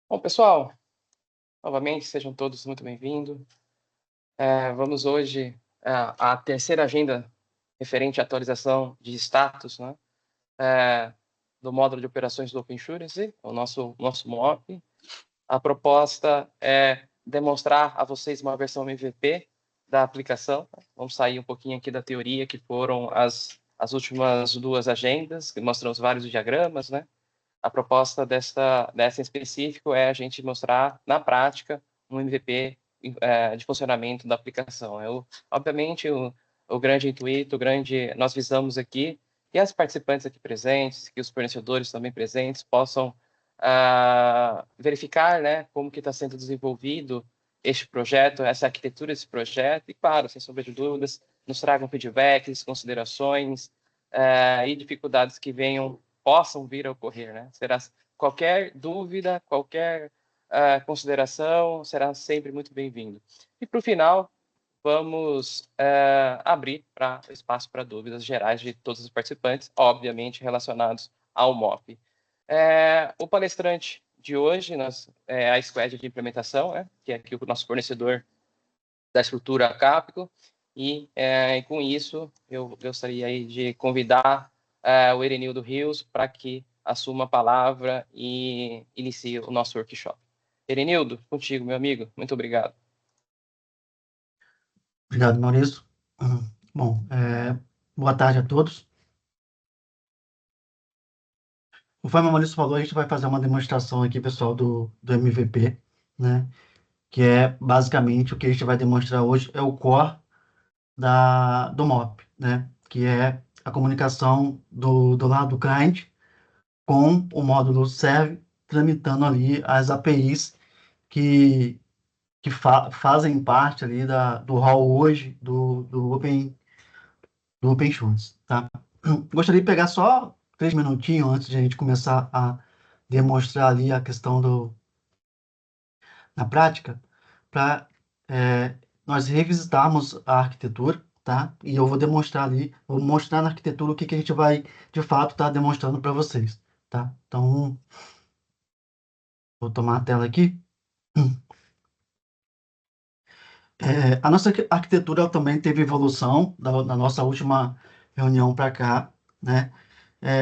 Bom, pessoal, novamente sejam todos muito bem-vindos. Vamos hoje à terceira agenda referente à atualização de status, né, do módulo de operações do OpenSuriance, o nosso MOP. A proposta é demonstrar a vocês uma versão MVP da aplicação. Vamos sair um pouquinho aqui da teoria, que foram as últimas duas agendas, que mostramos vários diagramas, né? A proposta dessa em específico é a gente mostrar na prática um MVP de funcionamento da aplicação. Obviamente, o grande intuito, nós visamos aqui que as participantes aqui presentes, que os fornecedores também presentes possam verificar, né, como que está sendo desenvolvido este projeto, essa arquitetura desse projeto, e claro, sem sombra de dúvidas, nos tragam feedbacks, considerações e dificuldades que possam vir a ocorrer, né? Qualquer dúvida, qualquer consideração será sempre muito bem-vindo. E para o final, vamos abrir espaço para dúvidas gerais de todos os participantes, obviamente relacionados ao MOP. O palestrante de hoje é a Squad de implementação, né, que é aqui o nosso fornecedor da estrutura Capco, e com isso eu gostaria aí de convidar o Erenildo Rios para que assuma a palavra e inicie o nosso workshop. Erenildo, contigo, meu amigo. Muito obrigado. Obrigado, Maurício. Bom, boa tarde a todos. Conforme o Maurício falou, a gente vai fazer uma demonstração aqui, pessoal, do MVP, né? Que é basicamente o que a gente vai demonstrar hoje, é o core do MOP, né? Que é a comunicação do lado do cliente com o módulo serve, tramitando ali as APIs que fazem parte ali do hall hoje do OpenShoes, tá? Gostaria de pegar só 3 minutinhos antes de a gente começar a demonstrar ali a questão na prática, para nós revisitarmos a arquitetura, tá? E eu vou demonstrar ali, vou mostrar na arquitetura o que a gente vai, de fato, estar demonstrando para vocês, tá? Então, vou tomar a tela aqui. A nossa arquitetura também teve evolução da nossa última reunião para cá, né?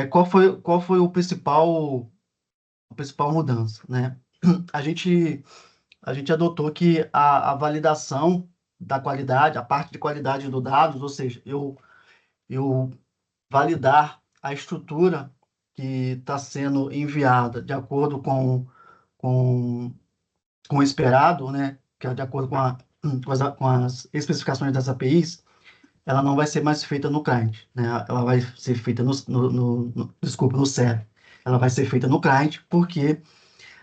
Qual foi a principal mudança, né? A gente, a gente adotou que a validação da qualidade, a parte de qualidade dos dados, ou seja, eu validar a estrutura que está sendo enviada de acordo com, com o esperado, né? Que é de acordo com as especificações das APIs, ela não vai ser mais feita no client, né? Ela vai ser feita desculpa, no server. Ela vai ser feita no client, porque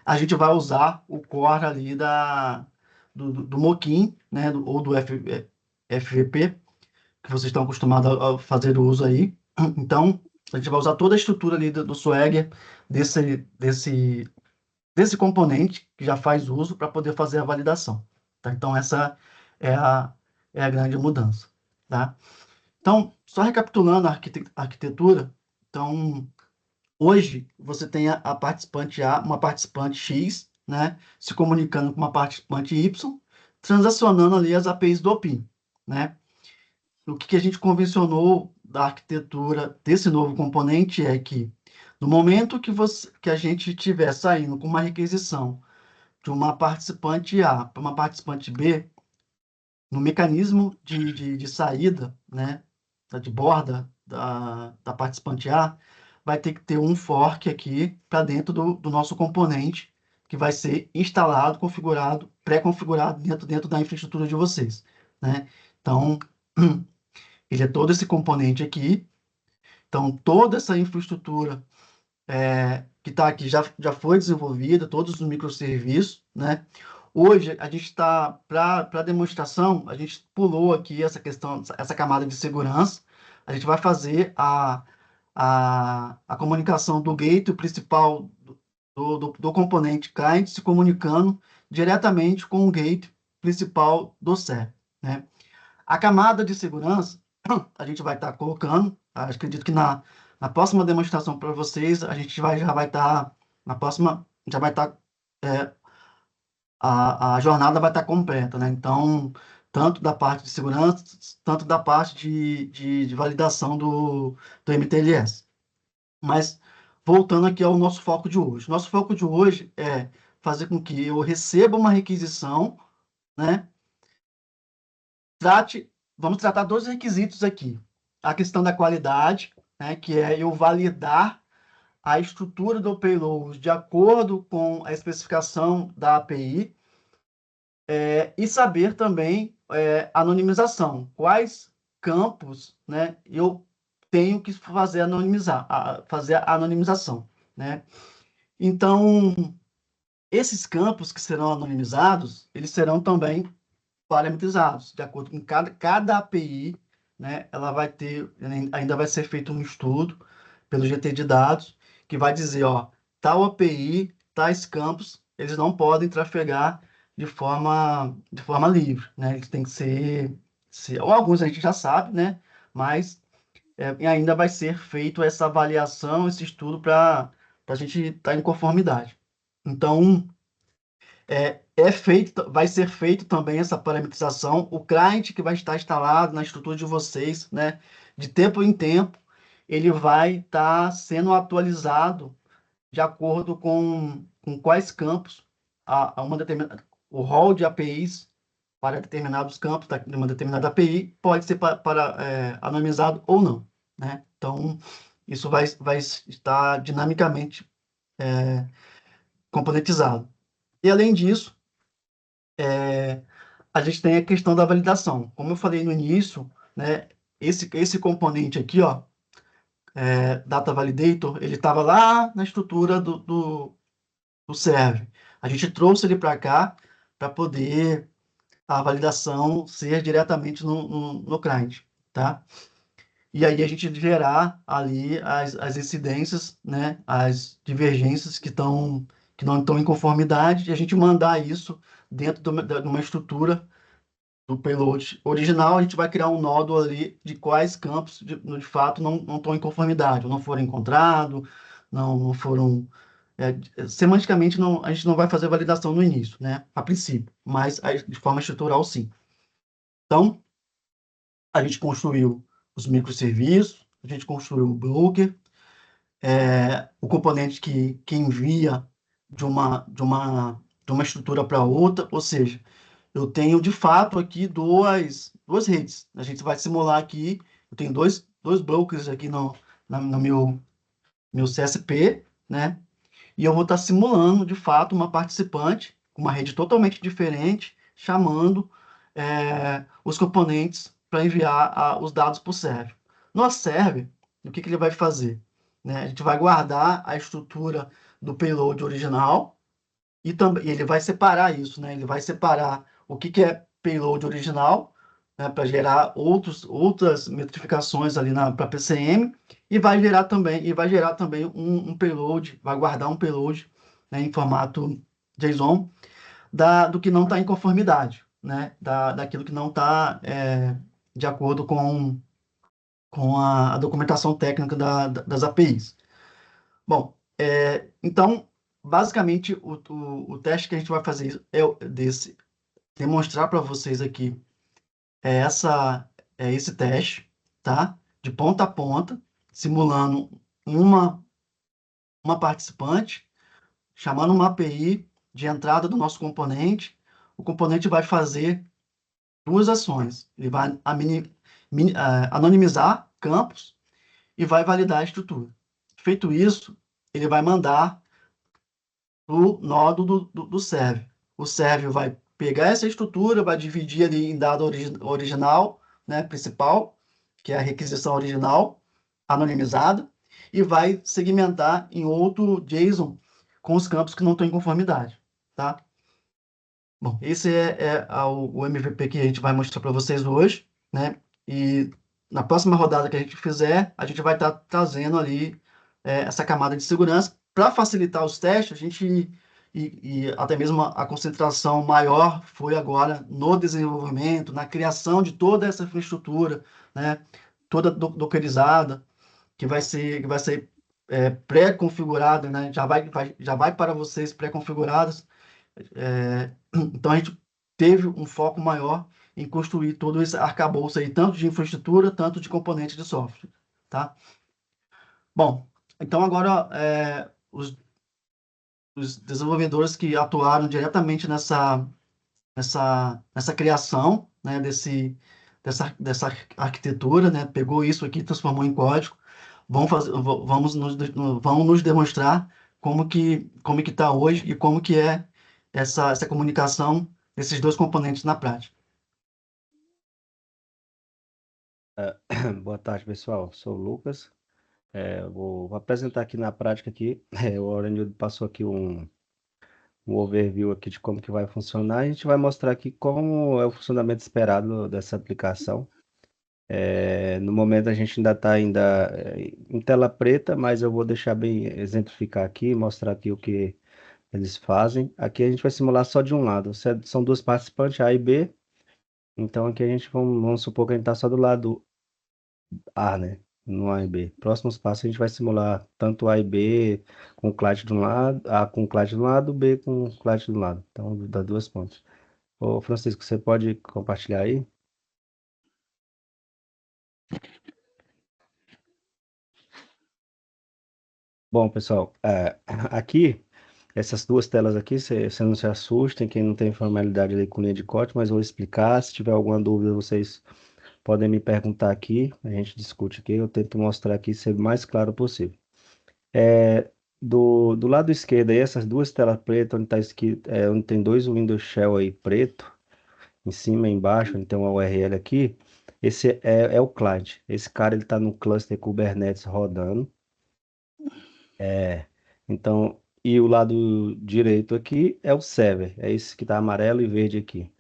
a gente vai usar o core ali do Mokin, né? Ou do FVP, que vocês estão acostumados a fazer o uso aí. Então, a gente vai usar toda a estrutura ali do Swagger, desse componente que já faz uso para poder fazer a validação. Tá? Então, essa é a grande mudança. Tá? Então, só recapitulando a arquitetura, então, hoje você tem a participante A, uma participante X, né, se comunicando com uma participante Y, transacionando ali as APIs do OPIN, né? O que a gente convencionou da arquitetura desse novo componente é que, no momento que a gente estiver saindo com uma requisição de uma participante A para uma participante B, no mecanismo de saída, né, de borda da participante A, vai ter que ter um fork aqui para dentro do nosso componente, que vai ser instalado, configurado, pré-configurado dentro da infraestrutura de vocês, né? Então, ele é todo esse componente aqui. Então, toda essa infraestrutura que está aqui já foi desenvolvida, todos os microserviços, né? Hoje, a gente está, para demonstração, a gente pulou aqui essa questão, essa camada de segurança. A gente vai fazer a comunicação do gateway principal do componente client se comunicando diretamente com o gateway principal do server, né? A camada de segurança, a gente vai estar colocando, acredito que na próxima demonstração para vocês, a gente já vai estar, na próxima, já vai estar a jornada vai estar completa, né? Então, tanto da parte de segurança, tanto da parte de validação do MTLS. Mas, voltando aqui ao nosso foco de hoje. Nosso foco de hoje é fazer com que eu receba uma requisição, né? Vamos tratar dois requisitos aqui. A questão da qualidade, né? Que é eu validar a estrutura do payload de acordo com a especificação da API, e saber também anonimização. Quais campos, né, eu tenho que fazer fazer a anonimização, né? Então, esses campos que serão anonimizados, eles serão também parametrizados, de acordo com cada API, né? Ela vai ter, ainda vai ser feito um estudo pelo GT de dados, que vai dizer, ó, tal API, tais campos, eles não podem trafegar de forma livre, né? Eles têm que ou alguns a gente já sabe, né? Mas ainda vai ser feito essa avaliação, esse estudo para a gente estar em conformidade. Então, vai ser feito também essa parametrização. O client que vai estar instalado na estrutura de vocês, né? De tempo em tempo, ele vai estar sendo atualizado de acordo com quais campos o rol de APIs para determinados campos de uma determinada API pode ser anonimizado ou não, né? Então, isso vai estar dinamicamente componentizado. E, além disso, a gente tem a questão da validação. Como eu falei no início, né, esse componente aqui, ó, Data Validator, ele estava lá na estrutura do server. A gente trouxe ele para cá para poder a validação ser diretamente no client, tá? E aí a gente gerar ali as incidências, né, as divergências que não estão em conformidade, e a gente mandar isso dentro de uma estrutura do payload original. A gente vai criar um nódulo ali de quais campos, de fato, não estão em conformidade, ou não foram encontrados, não foram... semanticamente, a gente não vai fazer validação no início, né, a princípio, mas de forma estrutural, sim. Então, a gente construiu os microserviços, a gente construiu o broker, o componente que envia de uma estrutura para outra, ou seja, eu tenho de fato aqui duas redes. A gente vai simular aqui, eu tenho dois brokers aqui no meu CSP, né? E eu vou estar simulando de fato uma participante, com uma rede totalmente diferente, chamando os componentes para enviar os dados para o server. No server, o que ele vai fazer? Né? A gente vai guardar a estrutura do payload original e também ele vai separar isso, né? Ele vai separar o que é payload original, né? Para gerar outras metrificações ali para PCM, e vai gerar também um payload, vai guardar um payload, né, em formato JSON do que não está em conformidade, né? Daquilo que não está de acordo com a documentação técnica das APIs. Bom, então, basicamente, o teste que a gente vai fazer demonstrar para vocês aqui esse teste, tá? De ponta a ponta, simulando uma participante, chamando uma API de entrada do nosso componente. O componente vai fazer duas ações. Ele vai anonimizar campos e vai validar a estrutura. Feito isso, ele vai mandar o nódo do server. O server vai pegar essa estrutura, vai dividir ali em dado original, né, principal, que é a requisição original, anonimizada, e vai segmentar em outro JSON com os campos que não estão em conformidade, tá? Bom, esse o MVP que a gente vai mostrar para vocês hoje, né? E na próxima rodada que a gente fizer, a gente vai estar trazendo ali essa camada de segurança para facilitar os testes. E até mesmo a concentração maior foi agora no desenvolvimento, na criação de toda essa infraestrutura, né? Toda dockerizada, que vai ser pré-configurada, né? Já vai para vocês pré-configuradas, Então, a gente teve um foco maior em construir todo esse arcabouço aí, tanto de infraestrutura, tanto de componente de software, tá? Bom, então agora os desenvolvedores que atuaram diretamente nessa criação, né, dessa arquitetura, né, pegou isso aqui, transformou em código, vão nos demonstrar como que está hoje e como que é essa comunicação desses dois componentes na prática. Boa tarde, pessoal. Sou o Lucas. Vou apresentar aqui na prática aqui. O Aurélio passou aqui um overview aqui de como que vai funcionar. A gente vai mostrar aqui como é o funcionamento esperado dessa aplicação. No momento a gente ainda está em tela preta, mas eu vou deixar bem exemplificar aqui, mostrar aqui o que eles fazem. Aqui a gente vai simular só de um lado. São duas participantes, A e B. Então aqui a gente vamos supor que a gente está só do lado A, né? No A e B. Próximos passos a gente vai simular tanto A e B com o client de um lado, A com o client de um lado, B com o client do lado. Então, dá duas pontas. Ô, Francisco, você pode compartilhar aí? Bom, pessoal, aqui, essas duas telas aqui, você não se assustem, quem não tem familiaridade ali com linha de código, mas vou explicar. Se tiver alguma dúvida, vocês podem me perguntar aqui, a gente discute aqui, eu tento mostrar aqui, ser o mais claro possível. Do lado esquerdo aí, essas duas telas pretas, onde tá escrito, onde tem dois Windows Shell aí preto, em cima e embaixo, onde tem uma URL aqui, esse é o client. Esse cara ele está no cluster Kubernetes rodando. Então, e o lado direito aqui é o server, é esse que está amarelo e verde aqui.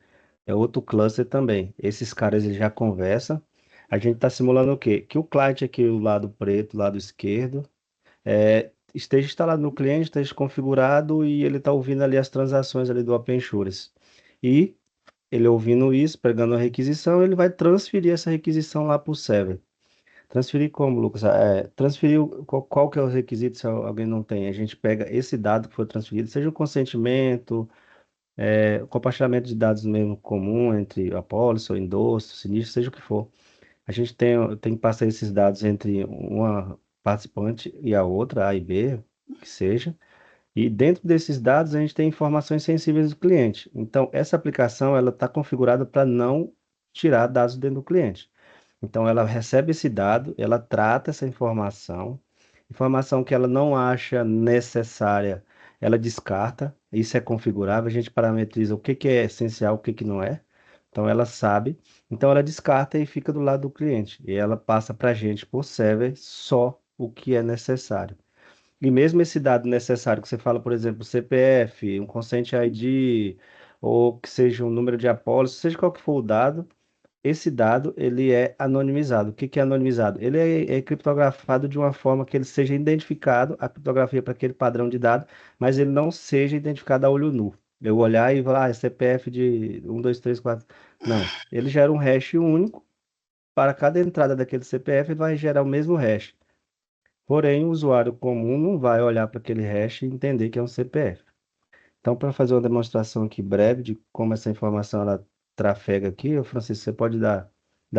É outro cluster também. Esses caras eles já conversam. A gente está simulando o quê? Que o client aqui, o lado preto, o lado esquerdo, esteja instalado no cliente, esteja configurado e ele está ouvindo ali as transações ali do OpenSure's. E ele ouvindo isso, pegando a requisição, ele vai transferir essa requisição lá para o server. Transferir como, Lucas? Transferir qual que é o requisito se alguém não tem? A gente pega esse dado que foi transferido, seja um consentimento, compartilhamento de dados mesmo comum entre a pólice, ou endosso, sinistro, seja o que for. A gente tem que passar esses dados entre uma participante e a outra, A e B, que seja. E dentro desses dados a gente tem informações sensíveis do cliente. Então, essa aplicação ela está configurada para não tirar dados dentro do cliente. Então, ela recebe esse dado, ela trata essa informação que ela não acha necessária, ela descarta. Isso é configurável, a gente parametriza o que que é essencial, o que que não é. Então, ela sabe. Então, ela descarta e fica do lado do cliente. E ela passa para a gente por server só o que é necessário. E mesmo esse dado necessário que você fala, por exemplo, CPF, um Consent ID, ou que seja um número de apólice, seja qual que for o dado, esse dado ele é anonimizado. O que que é anonimizado? Ele é criptografado de uma forma que ele seja identificado, a criptografia para aquele padrão de dado, mas ele não seja identificado a olho nu. Eu olhar e falar, é CPF de 1, 2, 3, 4. Não, ele gera um hash único. Para cada entrada daquele CPF, ele vai gerar o mesmo hash. Porém, o usuário comum não vai olhar para aquele hash e entender que é um CPF. Então, para fazer uma demonstração aqui breve de como essa informação ela trafega aqui, ô Francisco, você pode dar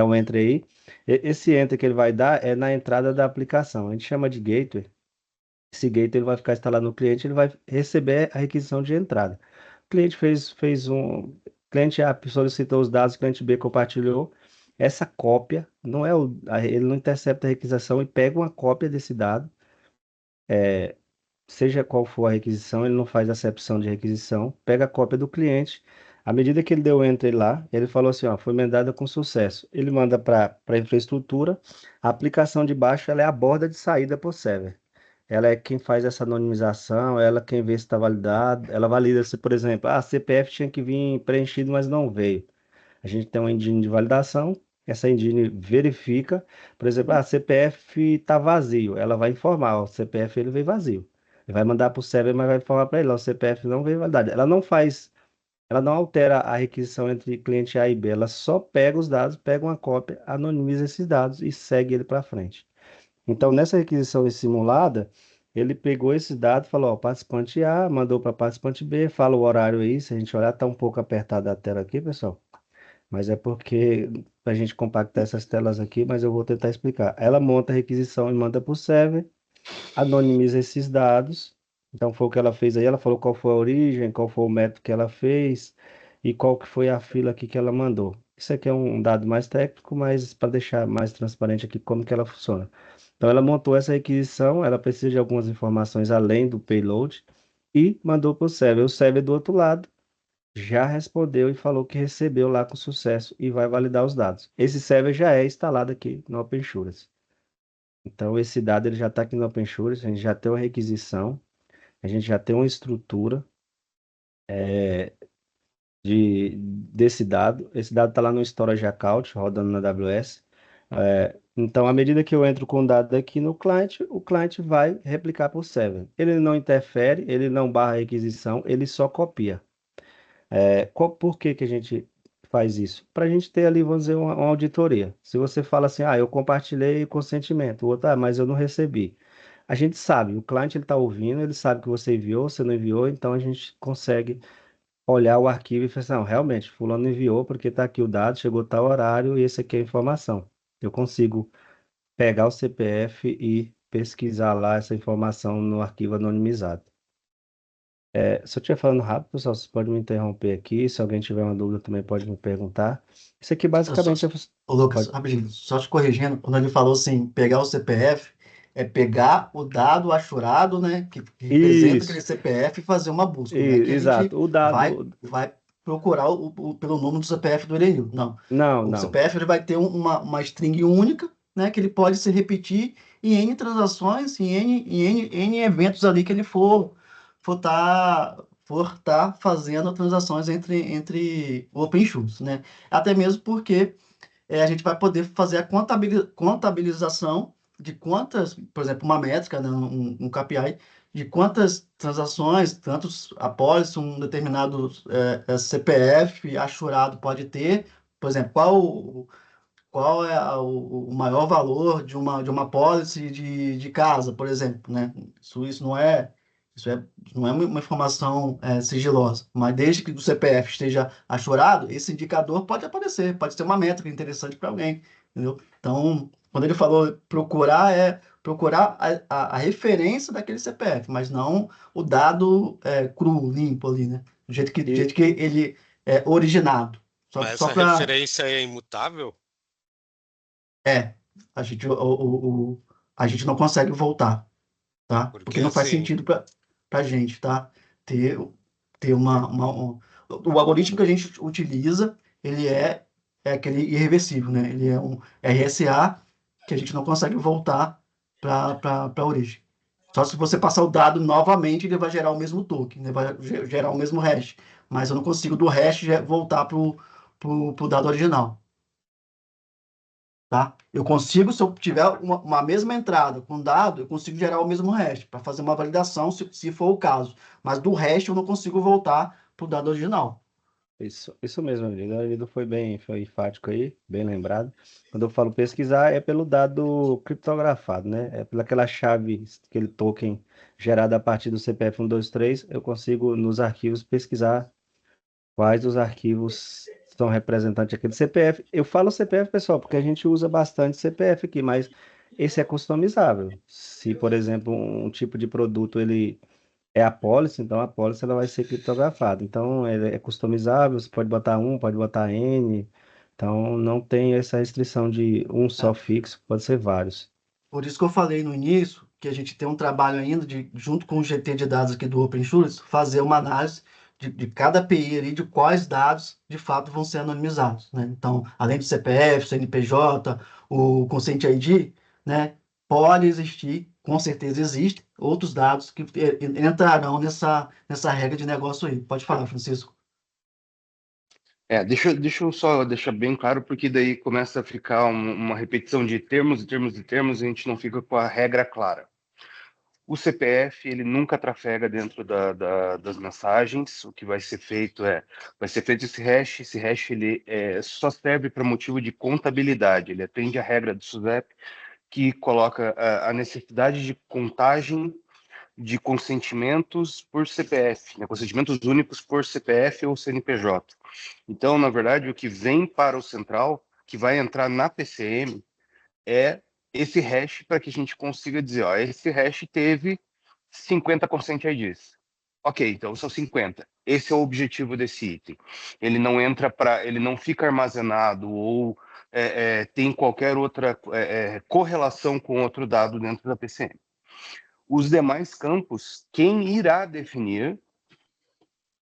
um enter aí. Esse enter que ele vai dar é na entrada da aplicação. A gente chama de gateway. Esse gateway ele vai ficar instalado no cliente, ele vai receber a requisição de entrada. O cliente fez um. Cliente A solicitou os dados, cliente B compartilhou. Essa cópia não é ele não intercepta a requisição e pega uma cópia desse dado, seja qual for a requisição, ele não faz acepção de requisição, pega a cópia do cliente. À medida que ele deu enter lá, ele falou assim, ó, foi emendada com sucesso. Ele manda para a infraestrutura, a aplicação de baixo ela é a borda de saída para o server. Ela é quem faz essa anonimização, ela é quem vê se está validado, ela valida se, por exemplo, CPF tinha que vir preenchido, mas não veio. A gente tem uma engine de validação, essa engine verifica, por exemplo, CPF está vazio, ela vai informar, ó, o CPF ele veio vazio. Ele vai mandar para o server, mas vai informar para ele, ó, o CPF não veio validado. Ela não altera a requisição entre cliente A e B, ela só pega os dados, pega uma cópia, anonimiza esses dados e segue ele para frente. Então, nessa requisição simulada, Ele pegou esse dado, falou, ó, participante A, mandou para participante B, fala o horário aí, se a gente olhar, tá um pouco apertada a tela aqui, pessoal, mas é porque a gente compactar essas telas aqui, mas eu vou tentar explicar. Ela monta a requisição e manda para o server, anonimiza esses dados. Então foi o que ela fez aí, ela falou qual foi a origem, qual foi o método que ela fez e qual que foi a fila aqui que ela mandou. Isso aqui é um dado mais técnico, mas para deixar mais transparente aqui como que ela funciona. Então ela montou essa requisição, ela precisa de algumas informações além do payload e mandou para o server. O server do outro lado já respondeu e falou que recebeu lá com sucesso e vai validar os dados. Esse server já é instalado aqui no OpenSuras. Então, esse dado ele já está aqui no OpenSuras, a gente já tem uma requisição, a gente já tem uma estrutura desse dado. Esse dado está lá no Storage Account, rodando na AWS. Então, à medida que eu entro com o dado aqui no cliente, o cliente vai replicar para o server. Ele não interfere, ele não barra a requisição, ele só copia. Por que que a gente faz isso? Para a gente ter ali, vamos dizer, uma auditoria. Se você fala assim, eu compartilhei o consentimento, o outro, mas eu não recebi. A gente sabe, o cliente ele está ouvindo, ele sabe que você enviou, você não enviou, então a gente consegue olhar o arquivo e falar assim, não, realmente, fulano enviou porque está aqui o dado, chegou tal horário e esse aqui é a informação. Eu consigo pegar o CPF e pesquisar lá essa informação no arquivo anonimizado. Se eu estiver falando rápido, pessoal, vocês podem me interromper aqui. Se alguém tiver uma dúvida, também pode me perguntar. Isso aqui basicamente é. Ô, Lucas, Pode. rapidinho, só te corrigindo, quando ele falou assim, pegar o CPF, é pegar o dado achurado, né, que representa aquele Isso, CPF e fazer uma busca, não é que a gente exato. O vai, dado. vai procurar pelo número do CPF do Erenil, não. Não, O não. CPF ele vai ter uma string única, né, que ele pode se repetir em N transações, em N eventos ali que ele for tá fazendo transações entre OpenShields, né? Até mesmo porque a gente vai poder fazer a contabilização de quantas, por exemplo, uma métrica, né, um KPI, de quantas transações, tantos apólices, um determinado CPF achurado pode ter, por exemplo, qual é o maior valor de uma apólice de casa, por exemplo, né? Isso não é uma informação sigilosa, mas desde que o CPF esteja achorado, esse indicador pode aparecer, pode ser uma métrica interessante para alguém, entendeu? Então, quando ele falou procurar, é procurar a referência daquele CPF, mas não o dado cru, limpo ali, né? Do jeito que ele é originado. Só, Mas só essa para referência é imutável? É, a gente, a gente não consegue voltar, tá? Porque Porque não faz assim, sentido para a gente, tá? Ter, ter o algoritmo que a gente utiliza, ele é aquele irreversível, né? Ele é um RSA que a gente não consegue voltar para a origem. Só se você passar o dado novamente, ele vai gerar o mesmo token, né? Vai gerar o mesmo hash. Mas eu não consigo do hash voltar pro dado original. Tá? Eu consigo, se eu tiver uma mesma entrada com dado, eu consigo gerar o mesmo hash para fazer uma validação, se for o caso. Mas do hash eu não consigo voltar para o dado original. Isso mesmo, amigo. O Lido foi enfático aí, bem lembrado. Quando eu falo pesquisar, é pelo dado criptografado, né? É pelaquela chave, aquele token gerado a partir do CPF 123, eu consigo, nos arquivos, pesquisar quais os arquivos são representantes daquele CPF. Eu falo CPF, pessoal, porque a gente usa bastante CPF aqui, mas esse é customizável. Se, por exemplo, um tipo de produto ele é a pólice, então a pólice ela vai ser criptografada. Então é customizável, você pode botar um, pode botar N. Então não tem essa restrição de um só Tá? fixo, pode ser vários. Por isso que eu falei no início que a gente tem um trabalho ainda junto com o GT de dados aqui do OpenShields, fazer uma análise de cada API ali, de quais dados de fato vão ser anonimizados, né? Então, além do CPF, CNPJ, o Consent ID, né? Pode existir, com certeza existe, outros dados que entrarão nessa regra de negócio aí. Pode falar, Francisco. Deixa eu só deixar bem claro, porque daí começa a ficar uma repetição de termos e termos e termos, e a gente não fica com a regra clara. O CPF, ele nunca trafega dentro das mensagens. O que vai ser feito esse hash ele só serve para motivo de contabilidade. Ele atende à regra do SUSEP, que coloca a necessidade de contagem de consentimentos por CPF, né, consentimentos únicos por CPF ou CNPJ. Então, na verdade, o que vem para o central, que vai entrar na PCM, é esse hash para que a gente consiga dizer, ó, esse hash teve 50 consent IDs. Ok, então são 50. Esse é o objetivo desse item. Ele não fica armazenado ou tem qualquer outra correlação com outro dado dentro da PCM. Os demais campos, quem irá definir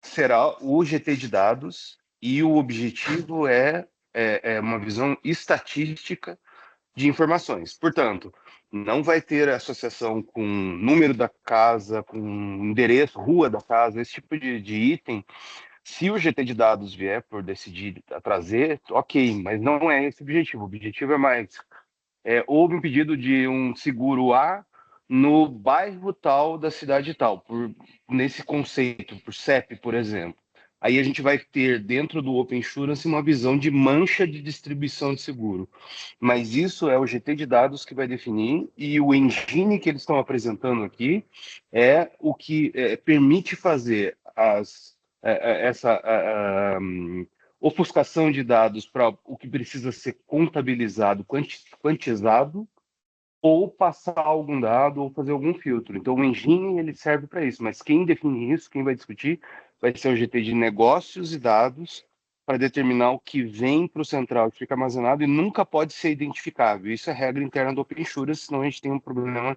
será o GT de dados e o objetivo é uma visão estatística de informações. Portanto, não vai ter associação com número da casa, com endereço, rua da casa, esse tipo de item. Se o GT de dados vier por decidir trazer, ok, mas não é esse o objetivo. O objetivo é mais, houve um pedido de um seguro A no bairro tal da cidade tal, nesse conceito, por CEP, por exemplo. Aí a gente vai ter dentro do Open Insurance uma visão de mancha de distribuição de seguro. Mas isso é o GT de dados que vai definir, e o engine que eles estão apresentando aqui é o que permite fazer essa ofuscação de dados para o que precisa ser contabilizado, quantizado, ou passar algum dado ou fazer algum filtro. Então o engine ele serve para isso, mas quem define isso, quem vai discutir, vai ser o GT de negócios e dados para determinar o que vem para o central e fica armazenado e nunca pode ser identificável. Isso é regra interna do Open Insurance, senão a gente tem um problema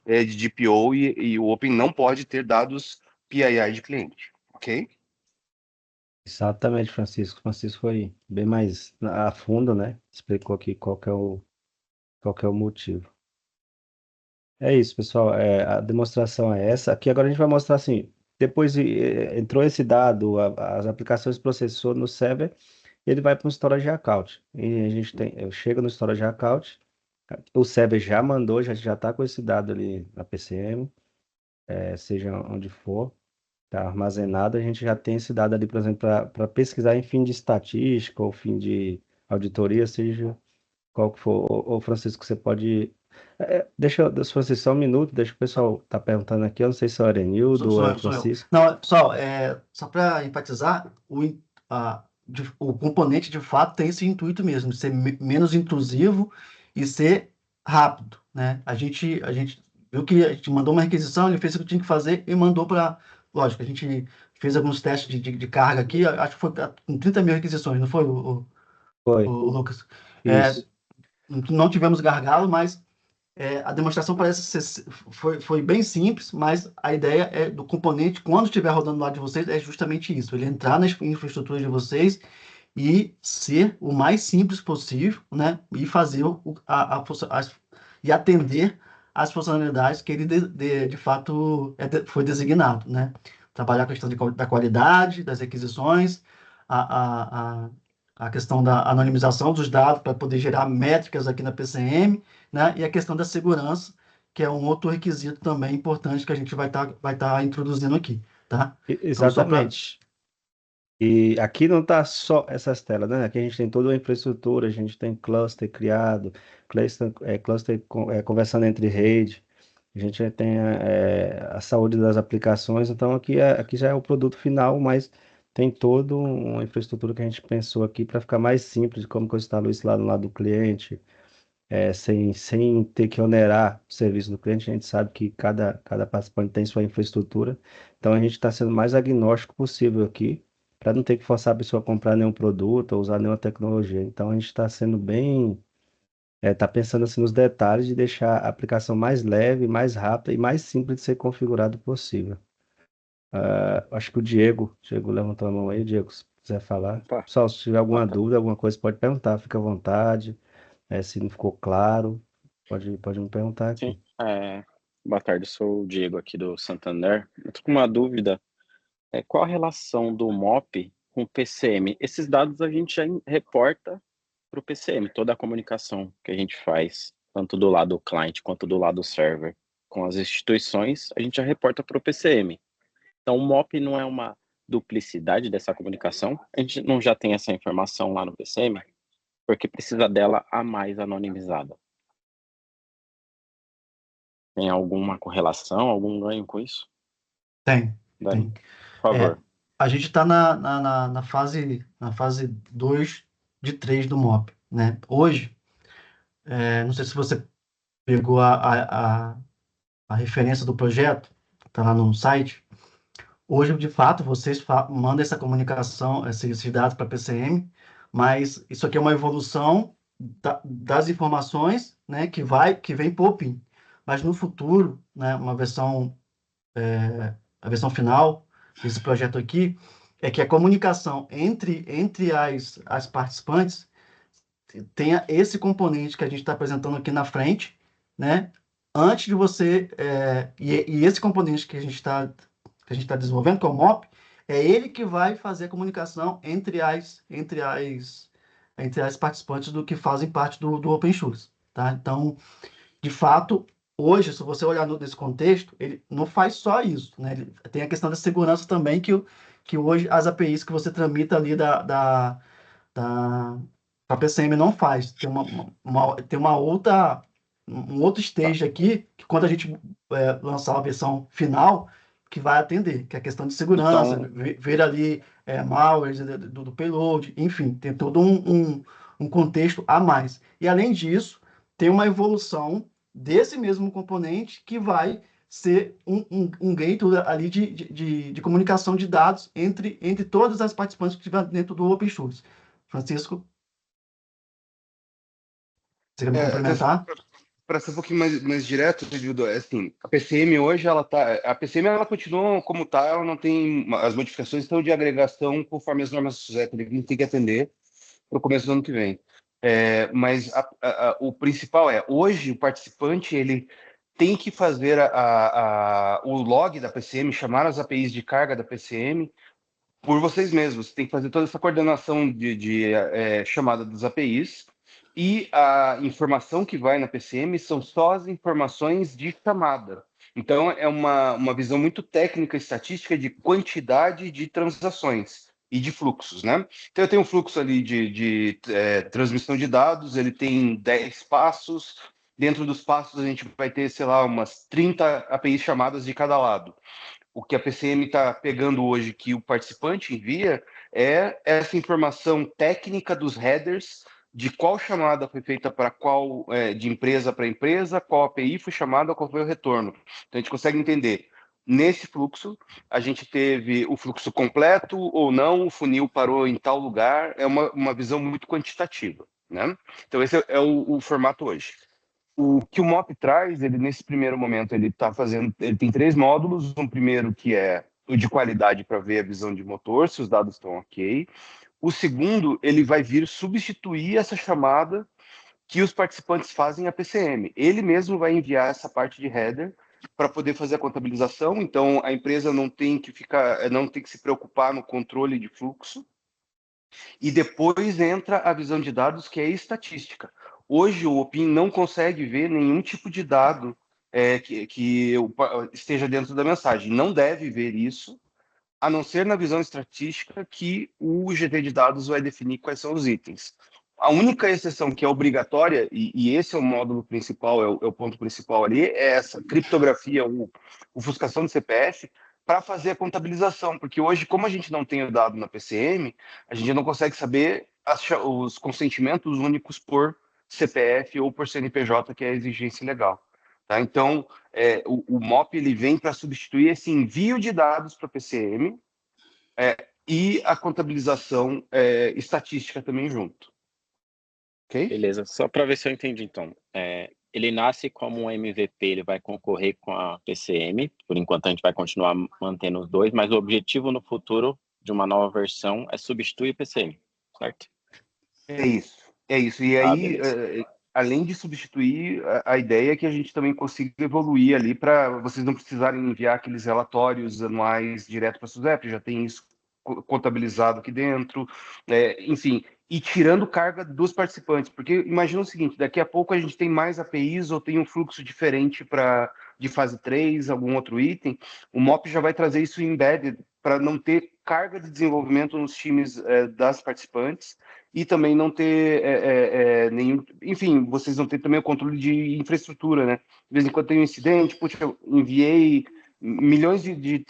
de DPO e o Open não pode ter dados PII de cliente, ok? Exatamente, Francisco. Francisco foi bem mais a fundo, né? Explicou aqui qual que é o motivo. É isso, pessoal. A demonstração é essa. Aqui agora a gente vai mostrar assim, depois entrou esse dado, as aplicações processou no server, ele vai para um storage account. E a gente eu chego no storage account, o server já mandou, já está com esse dado ali na PCM, seja onde for, está armazenado, a gente já tem esse dado ali, por exemplo, para pesquisar em fim de estatística ou fim de auditoria, seja qual que for. Ô, Francisco, você pode. Francisco, só um minuto, deixa o pessoal tá perguntando aqui. Eu não sei se é o Arenildo ou é o Sou eu. Francisco. Não, pessoal, só para enfatizar, o componente de fato tem esse intuito mesmo, de ser menos intrusivo e ser rápido, né? A gente viu que a gente mandou uma requisição, ele fez o que tinha que fazer e mandou para. Lógico, a gente fez alguns testes de carga aqui, acho que foi com 30 mil requisições, não foi, Foi. o Lucas? Isso. Não tivemos gargalo, mas a demonstração foi bem simples, mas a ideia do componente, quando estiver rodando lá de vocês, é justamente isso, ele entrar na infraestrutura de vocês e ser o mais simples possível, né? E fazer e atender as funcionalidades que ele de fato foi designado, né? Trabalhar a questão da qualidade das requisições, a questão da anonimização dos dados para poder gerar métricas aqui na PCM, né? E a questão da segurança, que é um outro requisito também importante que a gente vai tá introduzindo aqui, tá? Então, Exatamente. E aqui não está só essas telas, né? Aqui a gente tem toda uma infraestrutura, a gente tem cluster criado, cluster conversando entre rede, a gente tem a saúde das aplicações, então aqui já é o produto final, mas tem toda uma infraestrutura que a gente pensou aqui para ficar mais simples, como que eu instalo isso lá no lado do cliente, sem ter que onerar o serviço do cliente. A gente sabe que cada participante tem sua infraestrutura, então a gente está sendo o mais agnóstico possível aqui, para não ter que forçar a pessoa a comprar nenhum produto ou usar nenhuma tecnologia. Então a gente está sendo bem, está pensando assim nos detalhes de deixar a aplicação mais leve, mais rápida e mais simples de ser configurado possível. Acho que o Diego levantou a mão aí. Diego, se quiser falar. Opa, Pessoal, se tiver alguma boa tarde. dúvida, alguma coisa, pode perguntar, fica à vontade. Se não ficou claro, pode me perguntar aqui. Sim, boa tarde, eu sou o Diego aqui do Santander. Eu tô com uma dúvida, qual a relação do MOP com o PCM? Esses dados a gente já reporta para o PCM, toda a comunicação que a gente faz, tanto do lado cliente quanto do lado server, com as instituições, a gente já reporta para o PCM. Então, o MOP não é uma duplicidade dessa comunicação? A gente não já tem essa informação lá no PCM? Porque precisa dela a mais anonimizada. Tem alguma correlação, algum ganho com isso? Tem, Dani, tem. por favor. A gente está na fase 2 de 3 do MOP, né? Hoje, não sei se você pegou a referência do projeto, está lá no site. Hoje, de fato, vocês mandam essa comunicação, esses dados para a PCM, mas isso aqui é uma evolução das informações, né, que vem para o PIN. Mas no futuro, né, a versão final desse projeto aqui, é que a comunicação entre as participantes tenha esse componente que a gente está apresentando aqui na frente, né? Antes de você. E esse componente que a gente está desenvolvendo, que é o MOP, é ele que vai fazer a comunicação entre as participantes do que fazem parte do OpenShoes, tá? Então, de fato, hoje, se você olhar nesse contexto, ele não faz só isso, né? Ele tem a questão da segurança também, que hoje as APIs que você tramita ali a PCM não faz. Tem um outro stage aqui, que quando a gente lançar a versão final, que vai atender, que é a questão de segurança, Então, ver ali malwares do payload, enfim, tem todo um contexto a mais. E além disso, tem uma evolução desse mesmo componente que vai ser um gateway ali de comunicação de dados entre todas as participantes que estiverem dentro do OpenShoes. Francisco, você quer me complementar? Para ser um pouquinho mais direto, Edildo, assim, a PCM hoje, a PCM ela continua como está, ela não tem, as modificações estão de agregação conforme as normas do SUSEP, ele tem que atender para o começo do ano que vem. Mas o principal hoje o participante, ele tem que fazer o log da PCM, chamar as APIs de carga da PCM por vocês mesmos. Tem que fazer toda essa coordenação de chamada das APIs, e a informação que vai na PCM são só as informações de chamada. Então, é uma visão muito técnica e estatística de quantidade de transações e de fluxos, né? Então, eu tenho um fluxo ali de transmissão de dados, ele tem 10 passos. Dentro dos passos, a gente vai ter, sei lá, umas 30 APIs chamadas de cada lado. O que a PCM está pegando hoje, que o participante envia, é essa informação técnica dos headers, de qual chamada foi feita para qual, de empresa para empresa, qual API foi chamada, qual foi o retorno. Então a gente consegue entender. Nesse fluxo, a gente teve o fluxo completo ou não, o funil parou em tal lugar, é uma visão muito quantitativa, né? Então esse é o formato hoje. O que o MOP traz, ele nesse primeiro momento, ele tem 3 módulos. Um primeiro que é o de qualidade para ver a visão de motor, se os dados estão ok. O segundo, ele vai vir substituir essa chamada que os participantes fazem a PCM. Ele mesmo vai enviar essa parte de header para poder fazer a contabilização. Então a empresa não tem que se preocupar no controle de fluxo. E depois entra a visão de dados, que é estatística. Hoje o OPIN não consegue ver nenhum tipo de dado que esteja dentro da mensagem. Não deve ver isso, a não ser na visão estatística que o GT de dados vai definir quais são os itens. A única exceção que é obrigatória, e esse é o módulo principal, é o ponto principal ali, é essa criptografia, ofuscação do CPF, para fazer a contabilização, porque hoje, como a gente não tem o dado na PCM, a gente não consegue saber os consentimentos únicos por CPF ou por CNPJ, que é a exigência legal. Tá? Então, o MOP ele vem para substituir esse envio de dados para a PCM e a contabilização estatística também junto. Ok? Beleza, só para ver se eu entendi, então. Ele nasce como um MVP, ele vai concorrer com a PCM, por enquanto a gente vai continuar mantendo os dois, mas o objetivo no futuro de uma nova versão é substituir o PCM, certo? É isso. E aí, Beleza. além de substituir, a ideia é que a gente também consiga evoluir ali para vocês não precisarem enviar aqueles relatórios anuais direto para a SUSEP, já tem isso contabilizado aqui dentro, enfim, e tirando carga dos participantes, porque imagina o seguinte, daqui a pouco a gente tem mais APIs ou tem um fluxo diferente para de fase 3, algum outro item, o MOP já vai trazer isso embedded para não ter carga de desenvolvimento nos times das participantes e também não ter nenhum... Enfim, vocês vão ter também o controle de infraestrutura, né? De vez em quando tem um incidente, puxa, eu enviei milhões de